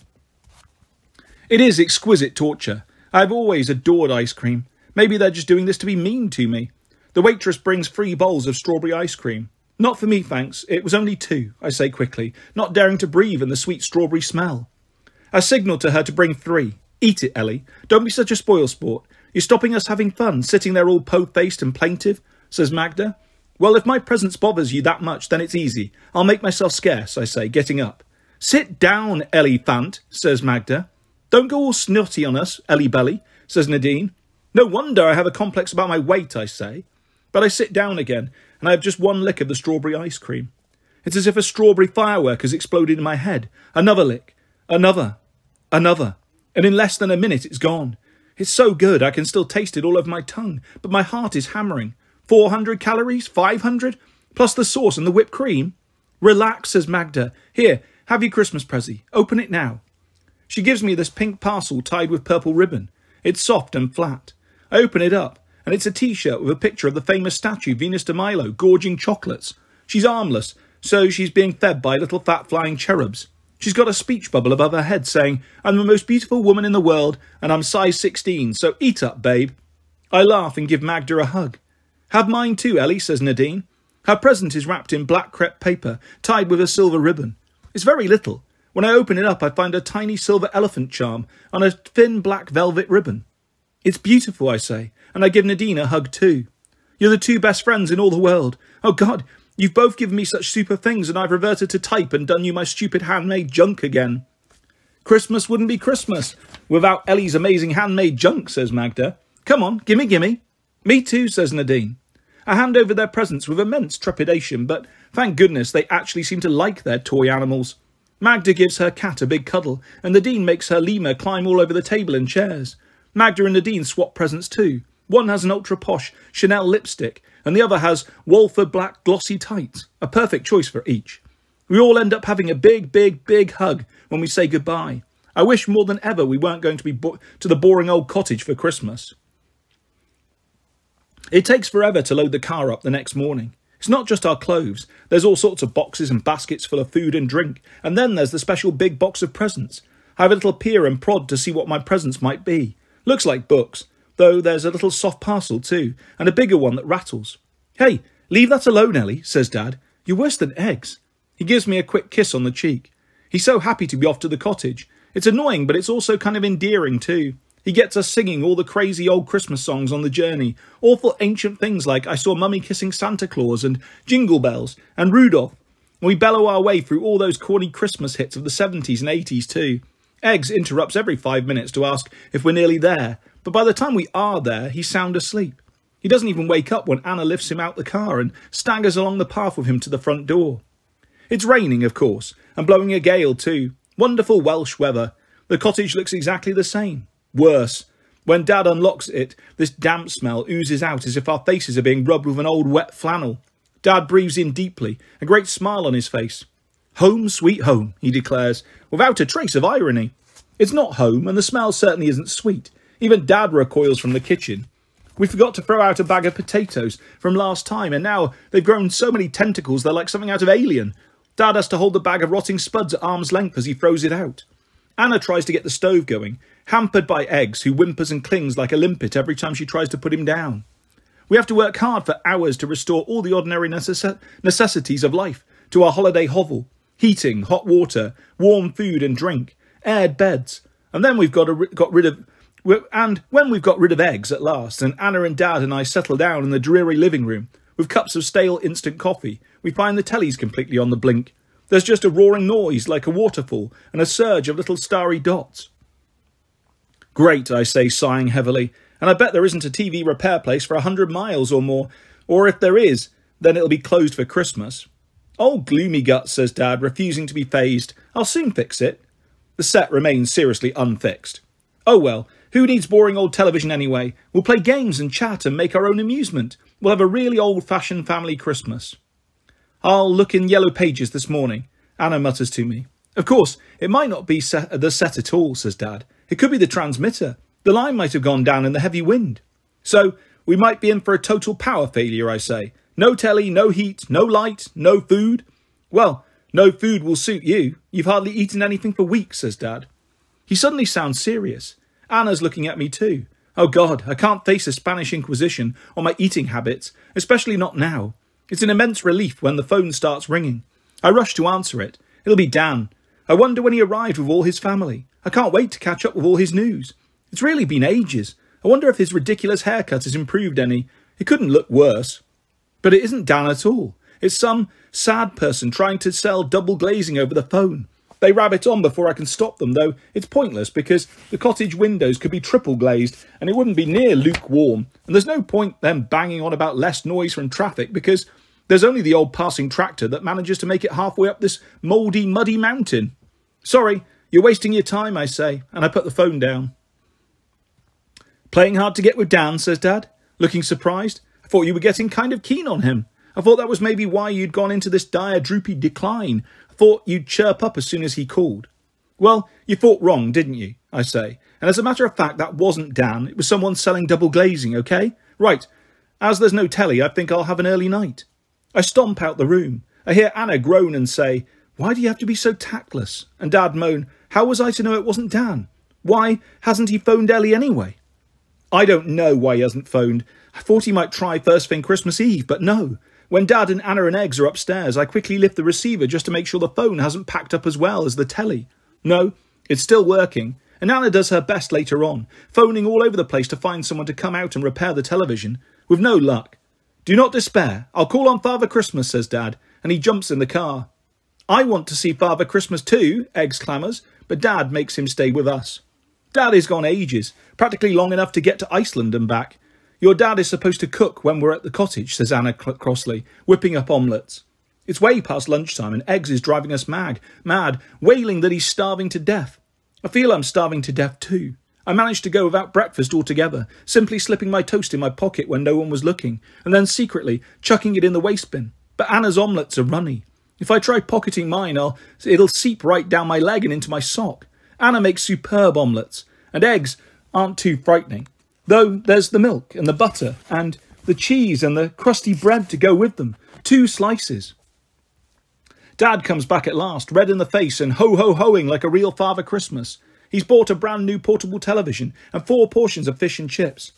It is exquisite torture. I've always adored ice cream. Maybe they're just doing this to be mean to me. The waitress brings 3 bowls of strawberry ice cream. Not for me, thanks. It was only 2, I say quickly, not daring to breathe in the sweet strawberry smell. I signal to her to bring 3. Eat it, Ellie. Don't be such a spoilsport. You're stopping us having fun, sitting there all po-faced and plaintive, says Magda. Well, if my presence bothers you that much, then it's easy. I'll make myself scarce, I say, getting up. Sit down, Ellie Fant, says Magda. Don't go all snotty on us, Ellie Belly, says Nadine. No wonder I have a complex about my weight, I say. But I sit down again, and I have just one lick of the strawberry ice cream. It's as if a strawberry firework has exploded in my head. Another lick. Another. Another. And in less than a minute it's gone. It's so good I can still taste it all over my tongue, but my heart is hammering. 400 calories? 500? Plus the sauce and the whipped cream? Relax, says Magda. Here, have your Christmas pressie. Open it now. She gives me this pink parcel tied with purple ribbon. It's soft and flat. I open it up, and it's a T-shirt with a picture of the famous statue Venus de Milo gorging chocolates. She's armless, so she's being fed by little fat flying cherubs. She's got a speech bubble above her head saying, I'm the most beautiful woman in the world, and I'm size 16, so eat up, babe. I laugh and give Magda a hug. Have mine too, Ellie, says Nadine. Her present is wrapped in black crepe paper, tied with a silver ribbon. It's very little. When I open it up, I find a tiny silver elephant charm on a thin black velvet ribbon. It's beautiful, I say, and I give Nadine a hug too. You're the two best friends in all the world. Oh God, you've both given me such super things and I've reverted to type and done you my stupid handmade junk again. Christmas wouldn't be Christmas without Ellie's amazing handmade junk, says Magda. Come on, gimme, gimme. Me too, says Nadine. I hand over their presents with immense trepidation, but thank goodness they actually seem to like their toy animals. Magda gives her cat a big cuddle, and Nadine makes her lemur climb all over the table and chairs. Magda and Nadine swap presents too. One has an ultra-posh Chanel lipstick, and the other has Walford black glossy tights, a perfect choice for each. We all end up having a big, big, big hug when we say goodbye. I wish more than ever we weren't going to be to the boring old cottage for Christmas. It takes forever to load the car up the next morning. It's not just our clothes. There's all sorts of boxes and baskets full of food and drink, and then there's the special big box of presents. I have a little peer and prod to see what my presents might be. Looks like books, though there's a little soft parcel too, and a bigger one that rattles. Hey, leave that alone, Ellie, says Dad. You're worse than eggs. He gives me a quick kiss on the cheek. He's so happy to be off to the cottage. It's annoying, but it's also kind of endearing too. He gets us singing all the crazy old Christmas songs on the journey, awful ancient things like I Saw Mummy Kissing Santa Claus and Jingle Bells and Rudolph. And we bellow our way through all those corny Christmas hits of the 70s and 80s too. Eggs interrupts every 5 minutes to ask if we're nearly there, but by the time we are there, he's sound asleep. He doesn't even wake up when Anna lifts him out the car and staggers along the path with him to the front door. It's raining, of course, and blowing a gale too. Wonderful Welsh weather. The cottage looks exactly the same. Worse. When Dad unlocks it, this damp smell oozes out as if our faces are being rubbed with an old wet flannel. Dad breathes in deeply, a great smile on his face. Home sweet home, he declares, without a trace of irony. It's not home, and the smell certainly isn't sweet. Even Dad recoils from the kitchen. We forgot to throw out a bag of potatoes from last time, and now they've grown so many tentacles they're like something out of Alien. Dad has to hold the bag of rotting spuds at arm's length as he throws it out. Anna tries to get the stove going, hampered by Eggs, who whimpers and clings like a limpet every time she tries to put him down. We have to work hard for hours to restore all the ordinary necessities of life to our holiday hovel. Heating, hot water, warm food and drink, aired beds. And then when we've got rid of Eggs at last, and Anna and Dad and I settle down in the dreary living room, with cups of stale instant coffee, we find the telly's completely on the blink. There's just a roaring noise like a waterfall and a surge of little starry dots. Great, I say, sighing heavily, and I bet there isn't a TV repair place for 100 miles or more, or if there is, then it'll be closed for Christmas. Oh, gloomy guts, says Dad, refusing to be fazed. I'll soon fix it. The set remains seriously unfixed. Oh well, who needs boring old television anyway? We'll play games and chat and make our own amusement. We'll have a really old-fashioned family Christmas. I'll look in Yellow Pages this morning, Anna mutters to me. Of course, it might not be the set at all, says Dad. It could be the transmitter. The line might have gone down in the heavy wind. So, we might be in for a total power failure, I say. No telly, no heat, no light, no food. Well, no food will suit you. You've hardly eaten anything for weeks, says Dad. He suddenly sounds serious. Anna's looking at me too. Oh God, I can't face a Spanish Inquisition on my eating habits, especially not now. It's an immense relief when the phone starts ringing. I rush to answer it. It'll be Dan. I wonder when he arrived with all his family. I can't wait to catch up with all his news. It's really been ages. I wonder if his ridiculous haircut has improved any. It couldn't look worse. But it isn't Dan at all. It's some sad person trying to sell double glazing over the phone. They rabbit on before I can stop them, though it's pointless because the cottage windows could be triple glazed and it wouldn't be near lukewarm. And there's no point them banging on about less noise from traffic because there's only the old passing tractor that manages to make it halfway up this mouldy, muddy mountain. Sorry, you're wasting your time, I say, and I put the phone down. Playing hard to get with Dan, says Dad, looking surprised. I thought you were getting kind of keen on him. I thought that was maybe why you'd gone into this dire, droopy decline. I thought you'd chirp up as soon as he called. Well, you thought wrong, didn't you? I say. And as a matter of fact, that wasn't Dan. It was someone selling double glazing, okay? Right. As there's no telly, I think I'll have an early night. I stomp out the room. I hear Anna groan and say, why do you have to be so tactless? And Dad moan, how was I to know it wasn't Dan? Why hasn't he phoned Ellie anyway? I don't know why he hasn't phoned. I thought he might try first thing Christmas Eve, but no. When Dad and Anna and Eggs are upstairs, I quickly lift the receiver just to make sure the phone hasn't packed up as well as the telly. No, it's still working, and Anna does her best later on, phoning all over the place to find someone to come out and repair the television, with no luck. "Do not despair. I'll call on Father Christmas," says Dad, and he jumps in the car. "I want to see Father Christmas too," Eggs clamours, but Dad makes him stay with us. Dad is gone ages, practically long enough to get to Iceland and back. "Your dad is supposed to cook when we're at the cottage," says Anna crossly, whipping up omelettes. It's way past lunchtime and Eggs is driving us mad, wailing that he's starving to death. I feel I'm starving to death too. I managed to go without breakfast altogether, simply slipping my toast in my pocket when no one was looking, and then secretly chucking it in the waste bin. But Anna's omelettes are runny. If I try pocketing mine, it'll seep right down my leg and into my sock. Anna makes superb omelettes, and Eggs aren't too frightening. Though there's the milk and the butter and the cheese and the crusty bread to go with them. 2 slices. Dad comes back at last, red in the face and ho-ho-hoing like a real Father Christmas. He's bought a brand new portable television and 4 portions of fish and chips.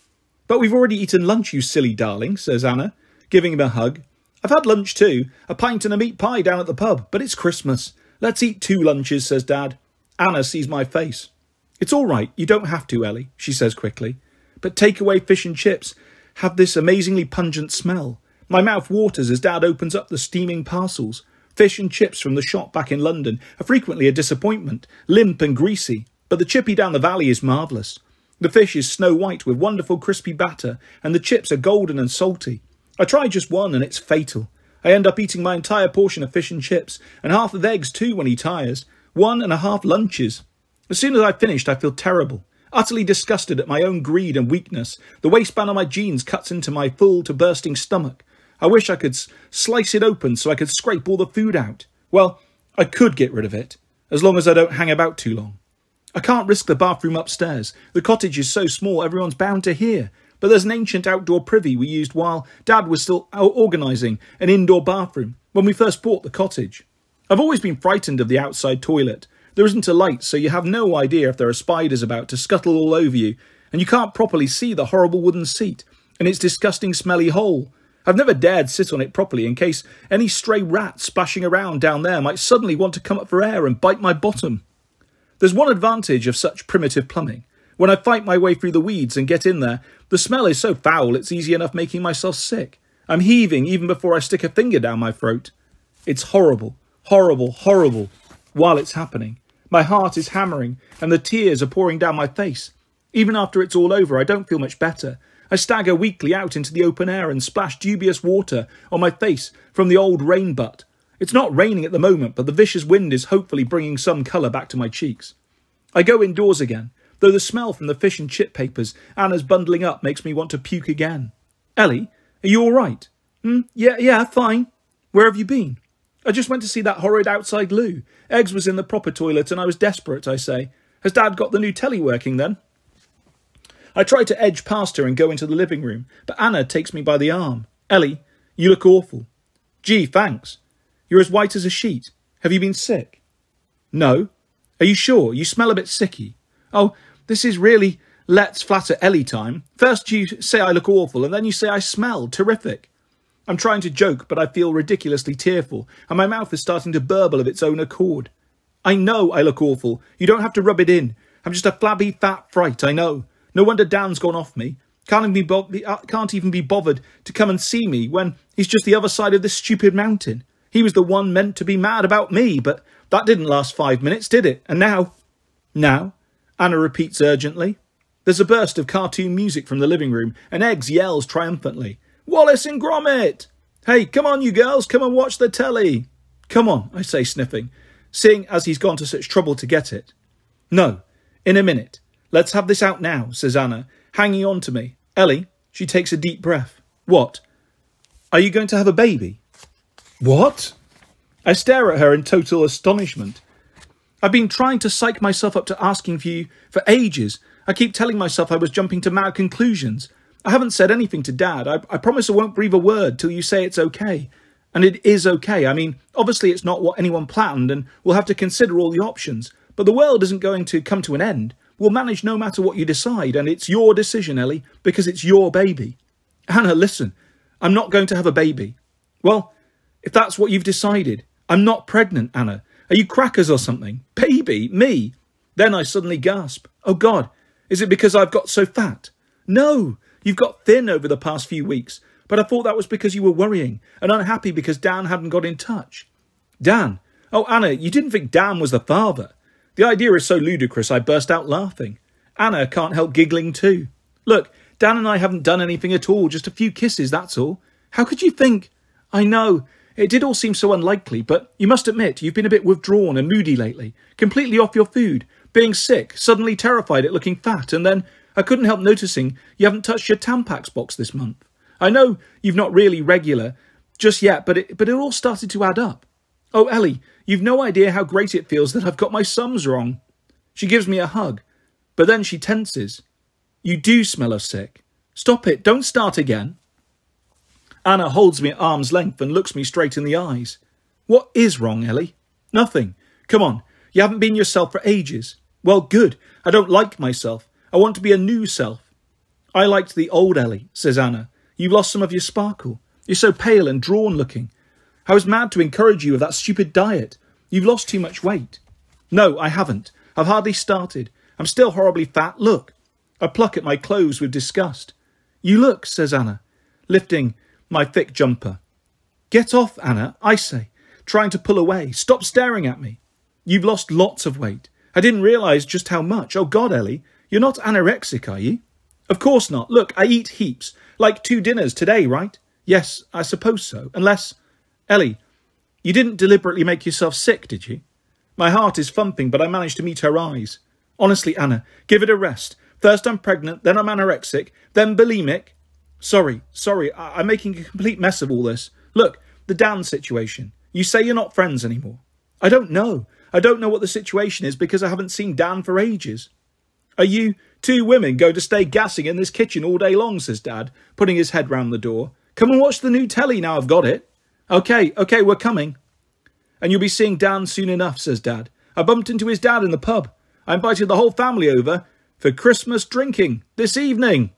"But we've already eaten lunch, you silly darling," says Anna, giving him a hug. "I've had lunch too, a pint and a meat pie down at the pub, but it's Christmas. Let's eat 2 lunches, says Dad. Anna sees my face. "It's all right, you don't have to, Ellie," she says quickly. "But takeaway fish and chips have this amazingly pungent smell. My mouth waters as Dad opens up the steaming parcels. Fish and chips from the shop back in London are frequently a disappointment, limp and greasy, but the chippy down the valley is marvellous. The fish is snow white with wonderful crispy batter, and the chips are golden and salty. I try just one and it's fatal. I end up eating my entire portion of fish and chips, and half of eggs too when he tires. 1.5 lunches. As soon as I've finished, I feel terrible, utterly disgusted at my own greed and weakness. The waistband of my jeans cuts into my full to bursting stomach. I wish I could slice it open so I could scrape all the food out. Well, I could get rid of it, as long as I don't hang about too long. I can't risk the bathroom upstairs. The cottage is so small everyone's bound to hear. But there's an ancient outdoor privy we used while Dad was still organising an indoor bathroom when we first bought the cottage. I've always been frightened of the outside toilet. There isn't a light, so you have no idea if there are spiders about to scuttle all over you, and you can't properly see the horrible wooden seat and its disgusting smelly hole. I've never dared sit on it properly in case any stray rat splashing around down there might suddenly want to come up for air and bite my bottom. There's one advantage of such primitive plumbing. When I fight my way through the weeds and get in there, the smell is so foul it's easy enough making myself sick. I'm heaving even before I stick a finger down my throat. It's horrible, horrible, horrible while it's happening. My heart is hammering and the tears are pouring down my face. Even after it's all over, I don't feel much better. I stagger weakly out into the open air and splash dubious water on my face from the old rain butt. It's not raining at the moment, but the vicious wind is hopefully bringing some colour back to my cheeks. I go indoors again, though the smell from the fish and chip papers Anna's bundling up makes me want to puke again. "Ellie, are you all right?" Yeah, fine. "Where have you been?" "I just went to see that horrid outside loo. Eggs was in the proper toilet and I was desperate," I say. "Has Dad got the new telly working then?" I try to edge past her and go into the living room, but Anna takes me by the arm. "Ellie, you look awful." "Gee, thanks. You're as white as a sheet. Have you been sick?" "No." "Are you sure? You smell a bit sicky." "Oh, this is really let's flatter Ellie time. First you say I look awful, and then you say I smell terrific." I'm trying to joke, but I feel ridiculously tearful, and my mouth is starting to burble of its own accord. "I know I look awful. You don't have to rub it in. I'm just a flabby, fat fright, I know. No wonder Dan's gone off me. Can't even be bothered to come and see me when he's just the other side of this stupid mountain. He was the one meant to be mad about me, but that didn't last 5 minutes, did it? And now?" "Now?" Anna repeats urgently. There's a burst of cartoon music from the living room, and Eggs yells triumphantly, "Wallace and Gromit! Hey, come on, you girls, come and watch the telly." "Come on," I say, sniffing, seeing as he's gone to such trouble to get it. "No, in a minute. Let's have this out now," says Anna, hanging on to me. "Ellie," she takes a deep breath. "What? Are you going to have a baby?" "What?" I stare at her in total astonishment. I've been trying to psych myself up to asking for you for ages. I keep telling myself I was jumping to mad conclusions. I haven't said anything to Dad. I promise I won't breathe a word till you say it's okay. And it is okay. I mean, obviously it's not what anyone planned, and we'll have to consider all the options. But the world isn't going to come to an end. We'll manage no matter what you decide, and it's your decision, Ellie, because it's your baby. Anna, listen, I'm not going to have a baby. Well, if that's what you've decided, I'm not pregnant, Anna. Are you crackers or something? Baby? Me? Then I suddenly gasp. Oh God, is it because I've got so fat? No, you've got thin over the past few weeks, but I thought that was because you were worrying and unhappy because Dan hadn't got in touch. Dan? Oh, Anna, you didn't think Dan was the father. The idea is so ludicrous I burst out laughing. Anna can't help giggling too. Look, Dan and I haven't done anything at all, just a few kisses, that's all. How could you think? I know, it did all seem so unlikely, but you must admit you've been a bit withdrawn and moody lately, completely off your food, being sick, suddenly terrified at looking fat, and then I couldn't help noticing you haven't touched your Tampax box this month. I know you've not really regular just yet, but it all started to add up. Oh, Ellie, you've no idea how great it feels that I've got my sums wrong. She gives me a hug, but then she tenses. You do smell of sick. Stop it, don't start again. Anna holds me at arm's length and looks me straight in the eyes. What is wrong, Ellie? Nothing. Come on, you haven't been yourself for ages. Well, good. I don't like myself. I want to be a new self. I liked the old Ellie, says Anna. You've lost some of your sparkle. You're so pale and drawn looking. I was mad to encourage you with that stupid diet. You've lost too much weight. No, I haven't. I've hardly started. I'm still horribly fat. Look. I pluck at my clothes with disgust. You look, says Anna, lifting my thick jumper. Get off, Anna, I say, trying to pull away. Stop staring at me. You've lost lots of weight. I didn't realise just how much. Oh God, Ellie, you're not anorexic, are you? Of course not. Look, I eat heaps. Like 2 dinners today, right? Yes, I suppose so. Unless... Ellie, you didn't deliberately make yourself sick, did you? My heart is thumping, but I managed to meet her eyes. Honestly, Anna, give it a rest. First I'm pregnant, then I'm anorexic, then bulimic. Sorry, I'm making a complete mess of all this. Look, the Dan situation. You say you're not friends anymore. I don't know. I don't know what the situation is because I haven't seen Dan for ages. Are you 2 women going to stay gassing in this kitchen all day long, says Dad, putting his head round the door. Come and watch the new telly now I've got it. Okay, we're coming. And you'll be seeing Dan soon enough, says Dad. I bumped into his dad in the pub. I invited the whole family over for Christmas drinking this evening.